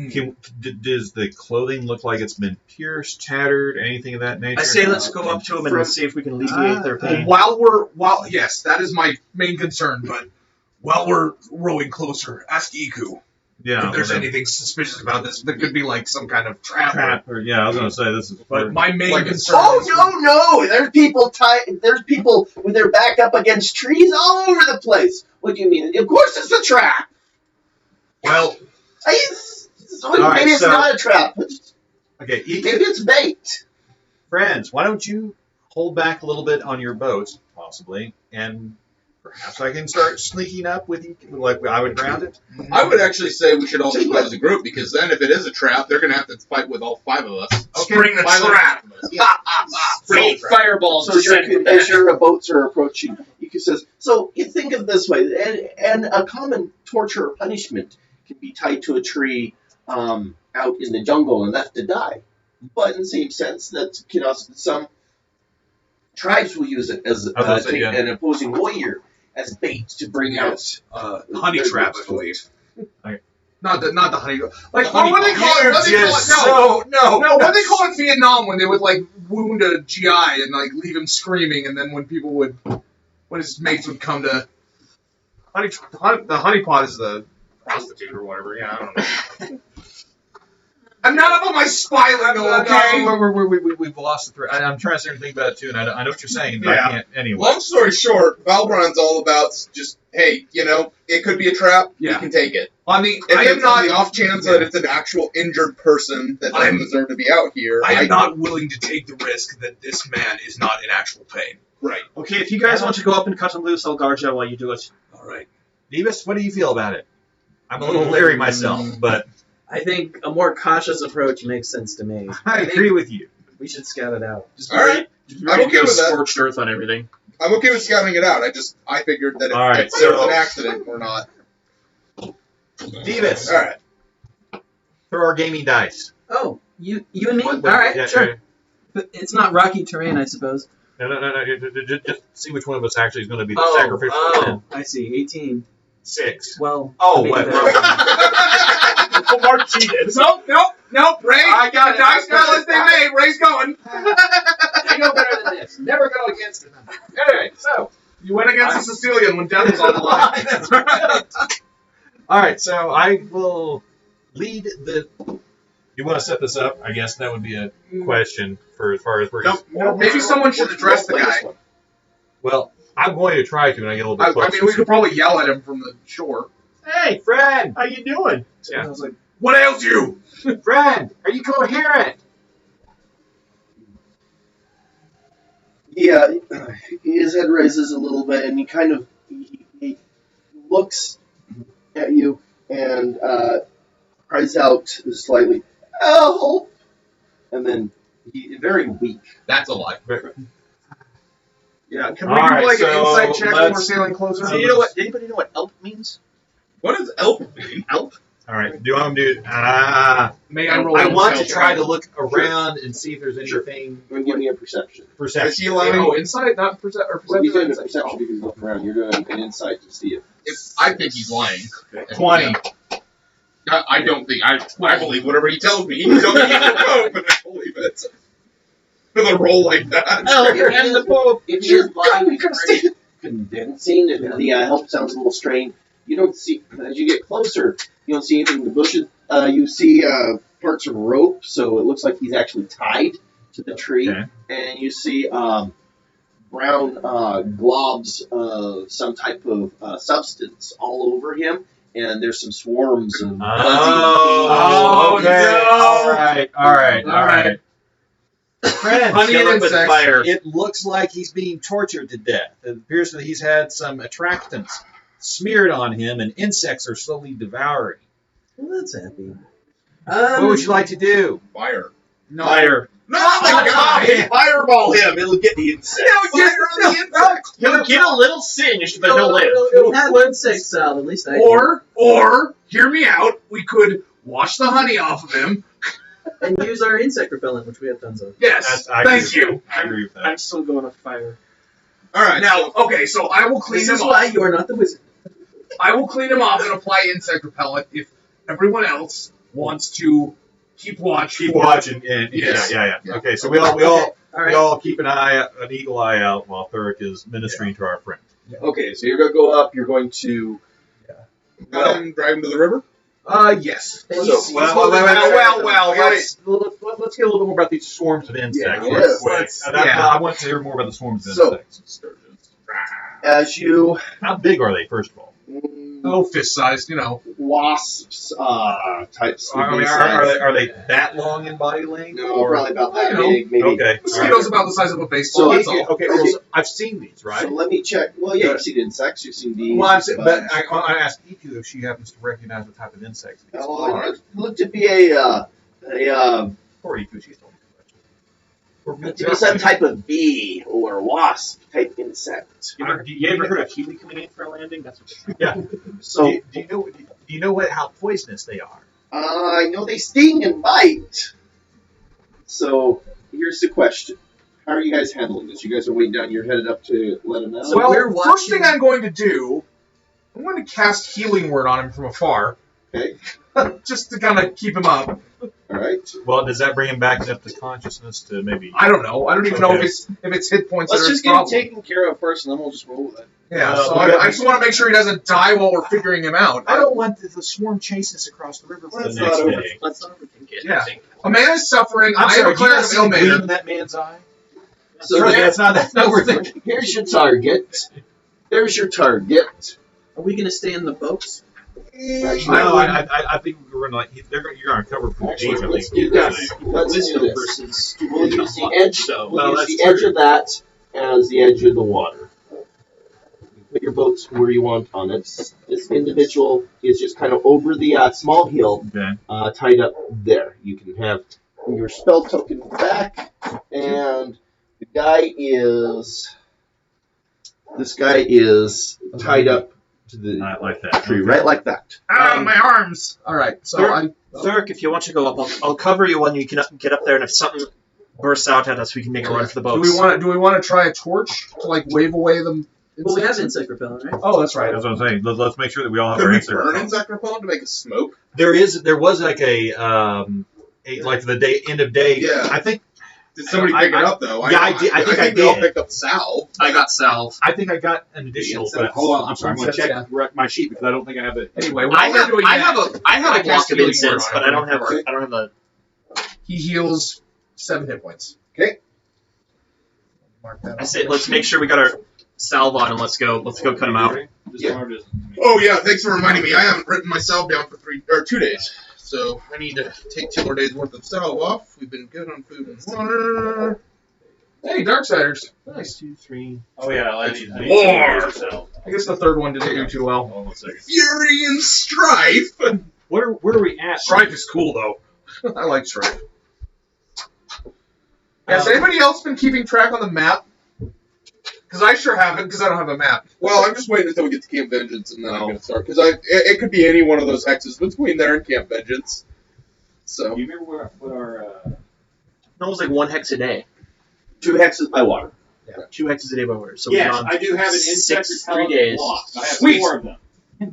C: Does the clothing look like it's been pierced, tattered, anything of that nature?
D: I say let's go up to them and see if we can alleviate their pain.
B: Yes, that is my main concern. But while we're rowing closer, ask Iku
C: Yeah.
B: if there's
C: well,
B: anything suspicious about this. There could be like some kind of trap.
C: trap or yeah, I was gonna say this is.
B: But my main concern.
A: Oh
B: is,
A: no! There's people with their back up against trees all over the place. What do you mean? Of course it's a trap.
B: Well,
A: Maybe
C: right,
A: it's
C: so-
A: not a trap.
C: Okay,
A: Maybe it's bait.
C: friends, why don't you hold back a little bit on your boats, possibly, and perhaps I can start sneaking up with you, like I would ground it.
F: I would actually say we should all just go as a group, because then if it is a trap, they're going to have to fight with all 5 of us.
B: Spring the trap.
F: Yeah.
D: Bring fireballs
A: So
D: to send
A: as your boats are approaching, Iku says, so you think of it this way, and a common torture or punishment can be tied to a tree out in the jungle and left to die. But in the same sense, that some tribes will use it as an opposing warrior as bait to bring out
B: Honey trap, I believe.
C: Okay.
B: Not the honey. Like
F: The honey
B: what they call it? What they call it? No, what they call it in Vietnam when they would like wound a GI and like leave him screaming, and then when his mates would come to the honey pot is the prostitute or whatever. Yeah, I don't know. I'm not up on my spy lingo, okay?
C: We've lost the thread. I'm trying to think about it too, and I know what you're saying, but
B: Yeah.
C: I can't anyway.
F: Long story short, Valbrand's all about just, hey, it could be a trap.
B: Yeah.
F: You can take it.
B: On the,
F: If
B: I am
F: it's on the
B: not.
F: off chance that it's an actual injured person that doesn't deserve to be out here.
B: I am not willing to take the risk that this man is not in actual pain.
F: Right.
D: Okay, if you guys want to go up and cut him loose, I'll guard you while you do it.
B: All right.
C: Davis, what do you feel about it? I'm a little leery myself, but
G: I think a more cautious approach makes sense to me.
C: I agree with you.
G: We should scout it out.
D: Just
F: All right.
D: Just
F: I'm okay
D: go
F: with that.
D: scorched earth on everything.
F: I'm okay with scouting it out. I figured that if,
C: All right,
F: if there was
C: so-
F: an accident or not.
C: Davis,
F: All right.
C: throw our gaming dice.
G: Oh, you and me?
C: What-
G: All right,
C: yeah,
G: sure. But it's not rocky terrain, I suppose.
C: No. Just see which one of us actually is going to be the
G: Oh,
C: sacrificial.
G: oh, I see. 18.
C: 6.
G: Well,
C: Oh,
G: maybe
C: what?
G: better.
D: Mark cheated.
B: Nope. Ray,
G: I got it.
B: dice fell as they may. Ray's going.
G: I know better than this. Never go against it.
B: Anyway, so you went against the Sicilian when death was on the line.
C: That's right. All right, so I will lead the. You want to set this up? I guess that would be a question for as far as we're.
B: Nope. Maybe someone should address the guy.
C: Well, I'm going to try to, and I get a little bit
B: I
C: closer.
B: mean, we could probably yell at him from the shore.
C: Hey, friend,
D: How you doing?
B: Yeah. I was like, what ails you?
C: friend, are you coherent?
A: Yeah, his head raises a little bit, and he looks at you and cries out slightly, "Help!" And then very weak.
F: That's a lie.
B: Yeah. Can
C: All
B: we do
C: right,
B: like an
C: so
B: insight check when we're
C: let's-
B: sailing closer?
D: So you know what? Anybody know what elp means?
F: What does elf mean?
D: Elp?
C: All right, do I want to do?
B: May I roll?
C: I
B: an
C: want to
B: insight
C: try
B: check?
C: to look around and see if there's anything
A: Give me a perception.
F: Is
C: perception.
F: he allowing?
B: Oh, insight, not perception. Or
A: Well, you're
B: perception. or
A: doing a
B: insight?
A: perception because you're looking around. You're doing an insight to see if.
F: I think he's lying.
C: 20.
F: I don't think. I believe whatever he tells me. He tells me he's a pope, and I believe it. With a roll like that.
D: Oh, you're in the Pope.
A: If you're lying, convincing, and the help sounds a little strained, you don't see, as you get closer, you don't see anything in the bushes. You see parts of rope, so it looks like he's actually tied to the tree.
C: Okay.
A: And you see brown globs of some type of substance all over him. And there's some swarms of
C: Oh,
A: buzzing
C: okay.
A: bees.
C: All right. Friend,
B: Honey and
D: Kill it with
B: insects.
D: fire.
C: it looks like he's being tortured to death. It appears that he's had some attractants smeared on him, and insects are slowly devouring.
G: Well, that's happy.
C: What would you like to do?
F: Fire.
B: No.
D: Fire.
F: Not the guy!
A: Fireball him. It'll get the insect.
D: He'll get a little singed, but he'll live.
G: We have insect salad, at least I do.
B: Or, hear me out, we could wash the honey off of him.
G: And use our insect repellent, which we have tons of.
B: Yes,
C: I agree
B: thank
C: with
B: you.
C: I agree with that.
E: I'm still going with fire.
F: All right.
B: Now, okay, so I will clean
G: This
B: him
G: is why
B: off.
G: you are not the wizard.
B: I will clean him off and apply insect repellent if everyone else wants to keep watch.
C: Keep
B: for-
C: watching, and
B: Yes.
C: yeah.
B: Yeah.
C: Okay, so we all
G: All
C: we
G: right.
C: all keep an eagle eye out while Thurk is ministering to our friend.
A: Okay, so you're going to go up. You're going to.
F: And drive him to the river?
B: Yes.
G: And
A: So-
G: he's-
C: Well,
F: Okay.
C: let's get a little bit more about these swarms of insects.
A: Yeah,
C: real
A: yes,
C: quick.
B: let's-
C: And
B: yeah.
C: I want to hear more about the swarms of
A: So-
C: insects.
A: As you.
C: How big are they, first of all?
B: Oh, fist sized,
A: Wasps types.
C: Are they that long in body length?
A: No, probably about that
B: You know,
A: big, maybe.
C: Okay.
B: Mosquitoes about the size of a baseball.
A: So-
B: That's all.
C: Okay. Well, so I've seen these, right?
A: So let me check. Well, yeah, you've seen insects, you've seen bees.
C: Well, I'm saying, but
A: bugs.
C: I asked Iku if she happens to recognize what type of insects these
A: Well,
C: are.
A: it looked to be a
C: Poor Iku, she's told me
A: to be some type of bee or wasp type insect.
D: You ever heard of Kiwi coming in for a landing? That's what
C: Yeah.
A: So
C: Do you know how poisonous they are?
A: I know they sting and bite. So here's the question: how are you guys handling this? You guys are waiting down. You're headed up to let them know.
G: So
B: Well,
G: we're
B: first
G: watching-
B: thing I'm going to do, I'm going to cast Healing Word on him from afar.
A: Okay.
B: Just to kind of keep him up.
A: All right.
C: Well, does that bring him back up to consciousness to maybe?
B: I don't know. I don't even know if
C: Okay.
B: it's hit points
A: Let's
B: that are
A: just
B: his
A: get it
B: problem.
A: taken care of first, and then we'll just roll with it.
B: Yeah, so
C: we
B: I
C: got-
B: just want to make sure he doesn't die while we're figuring him out.
C: I don't want the swarm chasing us across the river for
A: Let's
C: the next
A: not
C: day.
D: Let's not overthink it.
B: Yeah. A man is suffering.
C: I'm
B: I
C: sorry,
B: have a
C: do you not
B: cleric
C: see
B: of
C: the gleam
B: Ilmater.
C: in that man's eye?
A: So
C: Trust me,
A: there-
C: that's not worth it.
A: here's your target. There's your target.
G: Are we going to stay in the boats?
A: Actually,
C: No, I think we're gonna you're gonna cover from
A: Actually,
C: Dave, I
A: let's
C: think.
A: do this. Let's do
D: Wisdom
A: this.
D: versus
A: We'll use the edge.
D: So,
A: We'll use
C: that's
A: the edge
C: true.
A: of that as the edge of the water. Put your boats where you want on it. This individual is just kind of over the small hill,
C: Okay.
A: tied up there. You can have your spell token back, and the guy is. This guy is tied up to the
C: Not like that.
A: tree, right like that.
B: My arms. All right, so
D: Sure.
B: I'm.
D: Thurk, if you want to go up, I'll cover you when you can get up there, and if something bursts out at us, we can make a run for the
B: Do
D: boats.
B: we want to try a torch to like wave away them?
G: Well, we have insect repellent, right?
B: Oh, that's right.
C: That's what I'm saying. Let's make sure that we all have
F: Could
C: our
F: we
C: answer.
F: burn insect repellent to make a smoke?
C: There was like a like the end of day.
F: Yeah.
C: I think
F: Did somebody pick it up though?
C: Yeah, I did. I think I
F: we all
C: did.
F: picked up salve.
D: I got salve.
C: I got an additional.
F: insect.
C: But hold on, I'm sorry. I'm going to
B: Insects,
C: check my sheet because I don't think I have it.
B: Anyway, we're
D: I
B: not
D: have
B: doing
D: I
B: that.
D: have a
B: I
D: block
B: cast
D: of
B: healing
D: incense,
B: word
D: but
B: on
D: I don't
B: him.
D: have a.
B: He heals 7 hit points.
A: Okay.
B: Mark that
D: I
B: off.
D: say let's make sure we got our salve on and let's go cut him out.
A: Yeah.
F: Oh yeah, thanks for reminding me. I haven't written myself down for 2 days, so I need to take 2 more days worth of salve off. We've been good on food and water.
B: Hey, Darksiders. Nice.
C: 2, 3.
H: Oh yeah, I need
F: War.
H: so.
B: I guess the third one didn't do too well.
H: Hold on a second.
F: Fury and strife.
C: Where are we at?
B: Strife is cool though. I like Strife. Has anybody else been keeping track on the map? Because I sure haven't, because I don't have a map.
F: Well, I'm just waiting until we get to Camp Vengeance, and then I'm gonna start. Because it could be any one of those hexes between there and Camp Vengeance. So
H: Do you remember what our
D: It was like 1 hex a day.
A: 2 hexes by water.
D: 2 hexes a day by water. So we're
H: yes,
D: on
H: I do have an insect
D: 6
H: repellent
D: 3 days.
H: block. I have
B: Sweet.
H: 4 of them.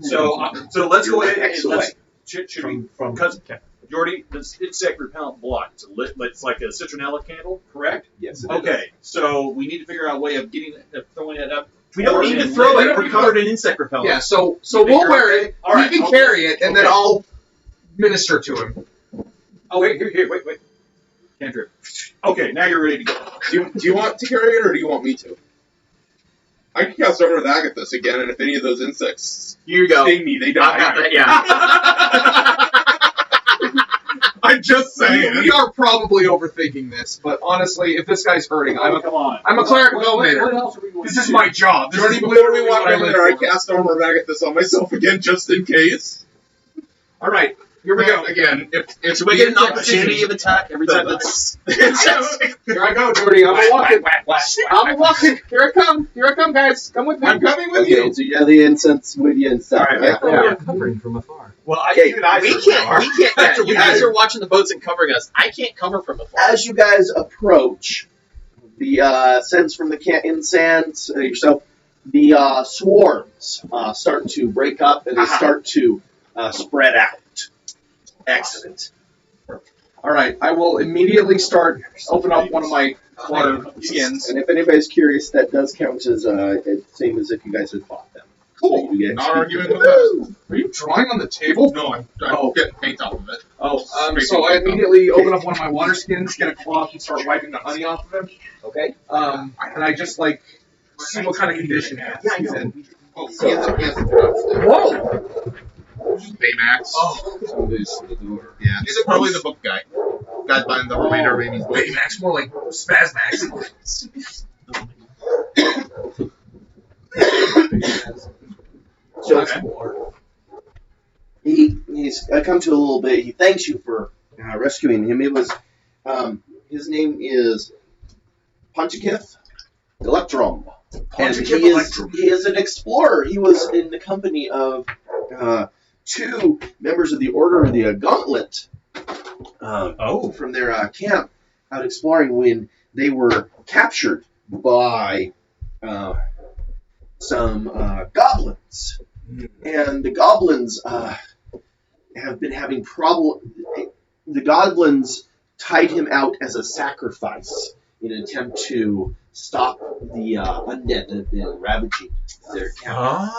C: So let's go ahead and let's should we
D: From
C: because Jordy, this insect repellent block. It's like a citronella candle, correct?
A: Yes.
C: Okay, so we need to figure out a way of throwing it up
D: We don't need to throw it. We're covered in insect repellent.
B: Yeah, so we'll wear it.
E: All right,
B: He can carry it, and then I'll minister to him.
C: Oh, wait. Cantrip. Okay, now you're ready to go.
F: Do you want to carry it, or do you want me to? I can cast over with Agathis again, and if any of those insects
D: Here you go.
F: sting me, they
D: I've
F: die.
D: got that, yeah.
F: I'm just saying.
B: We are probably overthinking this, but honestly, if this guy's hurting,
H: Come on.
B: I'm a cleric
H: What
B: elevator.
H: else are we going
B: This
H: to
B: is
H: do?
B: my job. This
F: Jordy,
B: is
F: before
B: literally
F: we walk
B: what I
F: over
B: live
F: there, I
B: for.
F: cast Armor of Agathis on myself again, just in case.
B: All right, here we go.
F: Again, if
D: So we get an opportunity of attack every time that's...
B: Here I go, Jordy. I'm walking. I'm walking. Here I come, guys. Come with me.
F: I'm coming with
A: Okay,
F: you.
A: so you have the incense with you and stuff.
D: All right,
A: yeah?
G: Yeah, covering from afar.
C: Well,
A: Okay,
D: We can't, yeah, you guys are watching the boats and covering us. I can't cover from afar.
A: As you guys approach the sense from the incense yourself, the swarms start to break up and they start to spread out. Excellent.
B: All right, I will immediately open up one of my water skins.
A: And if anybody's curious, that does count as same as if you guys had fought them.
B: Cool.
A: So you get
F: Not
A: XP.
F: arguing with that.
B: Are you drawing on the table?
F: No, I'm
B: Oh.
F: getting paint off of it.
B: So I immediately open up one of my water skins, get a cloth, and start wiping the honey off of him.
A: Okay.
B: And I just see what kind of condition he's in.
F: Oh, he has a drop.
B: Whoa!
F: Baymax.
B: Oh,
F: Yeah, he's probably the book guy. Guy's buying the remainder of Amy's books.
B: Baymax, more like Spazmax.
A: So he's come to a little bit. He thanks you for rescuing him. It was his name is Pontikith Electrum, and he is an explorer. He was in the company of two members of the Order of the Gauntlet from their camp out exploring when they were captured by some goblins. And the goblins have been having the goblins tied him out as a sacrifice in an attempt to stop the undead that have been ravaging their camp.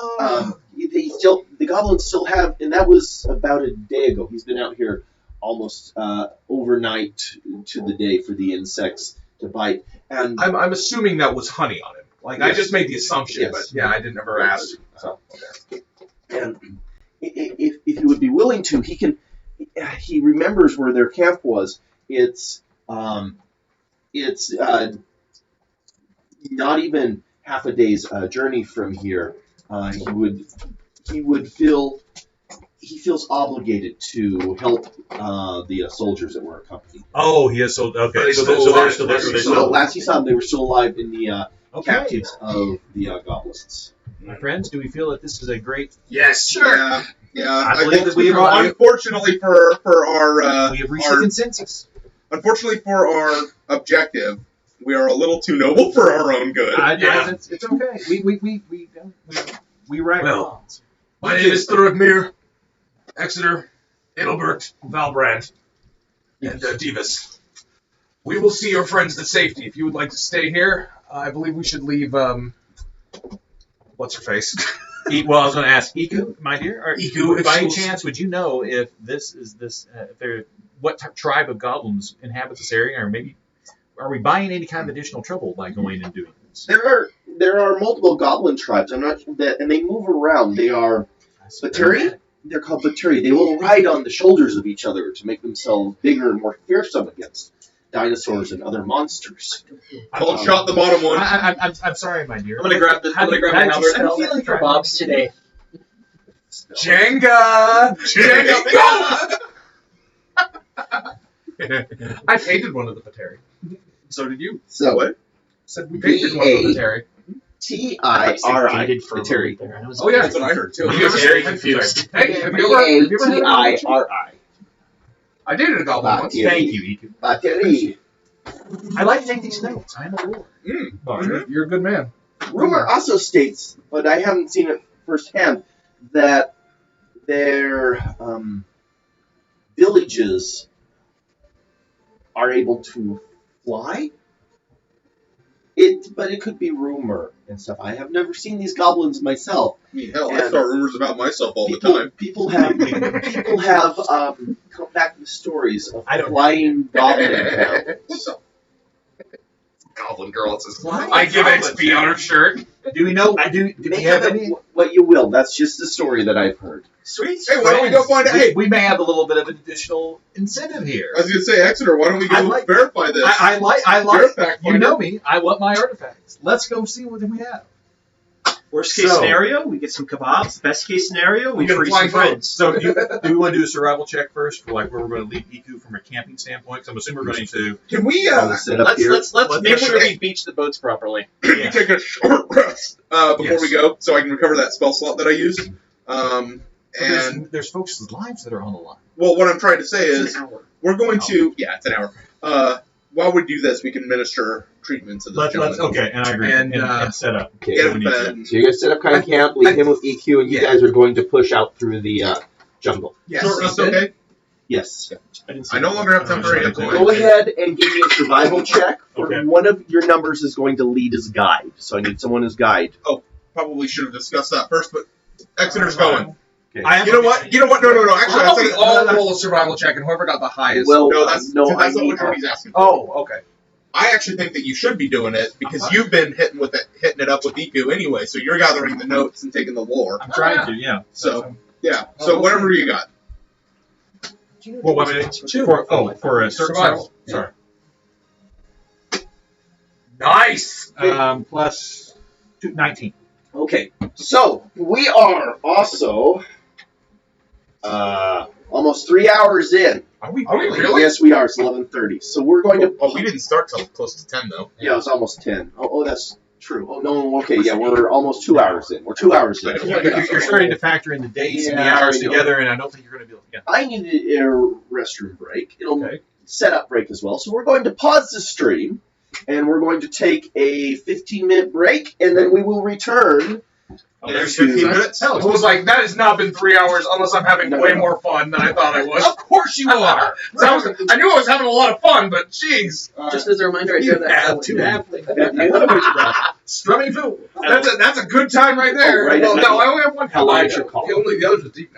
A: The goblins still have, and that was about a day ago. He's been out here almost overnight to the day for the insects to bite. And
B: I'm assuming that was honey on him. I
A: Yes.
B: just made the assumption,
A: Yes.
B: but yeah, I didn't ever ask. So,
A: And if he would be willing to, he can. He remembers where their camp was. It's not even half a day's journey from here. He feels obligated to help the soldiers that were accompanying.
C: Oh, he is so okay.
B: They're
C: So
B: still
C: they're
B: alive.
C: still
B: They're
C: there.
A: So last he saw them, they were still alive in the
C: Okay.
A: captives of the goblins.
C: My friends, do we feel that this is a great?
F: Yes, sure. Yeah.
C: I
F: I
C: believe
F: think
C: that we have-
F: unfortunately for our
C: we have reached
F: our-
C: a consensus.
F: unfortunately for our objective, we are a little too noble for our own good.
C: It's okay. We right
B: Well,
C: wrongs.
B: my name is Thurgmir, Exeter, Edelbert, Valbrand, and Divas. We will see your friends to safety. If you would like to stay here, I believe we should leave. What's her face?
C: Well, I was going to ask Iku, my dear.
B: Iku, if
C: by any
B: she'll-
C: chance, would you know if what tribe of goblins inhabit this area, or maybe are we buying any kind of additional trouble by going and doing this?
A: There are multiple goblin tribes. I'm not that, and they move around. They are Baturi. They're called Baturi. They will ride on the shoulders of each other to make themselves bigger and more fearsome against dinosaurs and other monsters.
F: Cold shot the bottom one.
C: I'm sorry, my dear.
D: I'm gonna grab the halberd.
H: I'm feeling for Bobs today.
B: Jenga! Jenga! I painted one of the Pateri.
C: So did you.
A: So
F: What?
B: Said we painted one of the Pateri.
A: T-I-R-I.
D: Dated for a
A: Baturi.
D: moment there. I was
B: Oh, yeah,
F: That's what I heard too.
D: He was very confused.
B: Hey, have you ever heard of it?
A: B-A-T-I-R-I.
B: I dated a goblin once.
C: Thank you, Iku.
A: Baturi.
C: I like to take these notes. I'm a lord.
B: You're a good man.
A: Rumor also states, but I haven't seen it firsthand, that their villages are able to fly. But it could be rumor. and stuff. I have never seen these goblins myself.
F: I mean, hell, I start rumors about myself all the
A: People,
F: time.
A: people have come back with stories of
C: I don't-
A: flying goblins now.
F: So, Goblin girl, it's his
B: I give XP on her shirt.
C: Do we know? Do we
A: Make
C: have
A: of it
C: any?
A: what you will. That's just the story that I've heard.
C: Sweet.
F: Hey, why don't we go find out? Hey,
C: We may have a little bit of an additional incentive here.
F: I was gonna say, Exeter, why don't we go
C: I like-
F: verify this?
C: I like.
F: You're a fact
C: You
F: finder.
C: know me. I want my artifacts. Let's go see what we have.
D: Worst case
C: So-
D: scenario, we get some kebabs. Best case scenario, we
F: We get a
D: free
F: flying
D: some
F: boat.
D: friends.
C: So do we want to do a survival check first for like where we're going to leave Iku from a camping standpoint? Because I'm assuming we're going to.
F: Can we,
A: Set up
D: Let's
A: here.
D: let's
C: Let's
D: make
F: make
D: sure
F: sure-
D: we beach the boats properly.
C: Yeah.
F: take a short rest before
C: Yes.
F: we go, so I can recover that spell slot that I used. And
C: There's folks' lives that are on the line.
F: well, what I'm trying to say is,
D: hour.
F: we're going to it's an hour. While we do this, we can administer treatment to this
C: Let's
F: gentleman.
C: okay, and I agree.
B: And,
C: And set up.
A: Okay.
F: Get
C: We
F: him
C: need to.
F: fed.
A: So you're gonna set up kind of camp, leave him with EQ, and you guys are going to push out through the jungle.
B: Yes.
F: Short rest, okay?
A: Yes.
F: I no longer have temporary hit points.
A: Go ahead and give me a survival check.
C: Okay.
A: One of your numbers is going to lead as guide, so I need someone as guide.
F: Probably should have discussed that first, but Exeter's going.
C: I have
F: You know what? No. Actually,
B: How about we
F: that's
B: all roll a survival check and whoever got the highest?
A: Well,
F: no, that's
A: no,
F: that's
A: I
F: not
A: need.
F: what he's asking. for.
C: Oh, okay.
F: I actually think that you should be doing it because you've been hitting it up with Iku anyway. So you're gathering the notes and taking the lore.
C: I'm trying to, yeah.
F: So yeah. So whatever you got.
C: Well, what minute? For a survival. Sorry.
B: Nice.
C: Plus 19.
A: Okay, so we are also almost 3 hours in.
C: Are we
F: really?
A: Yes, we are. It's 11:30. So we're going to.
F: Oh, we didn't start till close to 10 though.
A: Yeah, it's almost 10. Oh, that's true. Oh no. Okay, yeah, we're almost 2 hours in. We're 2 hours in.
C: You're starting to factor in the days and the
A: Yeah,
C: hours
A: I know.
C: together, and I don't think you're going to be able to get
A: I need a restroom break. It'll
C: Okay.
A: set up break as well. So we're going to pause the stream, and we're going to take a 15-minute break, and then we will return.
F: There's
A: to-
F: 15 minutes.
B: Hell, it was like, that has not been 3 hours unless I'm having way more fun than I thought I was. Of course you are. I knew I was having a lot of fun, but jeez.
G: Just as a reminder, I hear that.
B: Strumming fool. That's a good time right there.
A: Oh, right,
B: Well,
A: at
B: no, I only have one.
A: How long is your call?
B: Only the others are deep.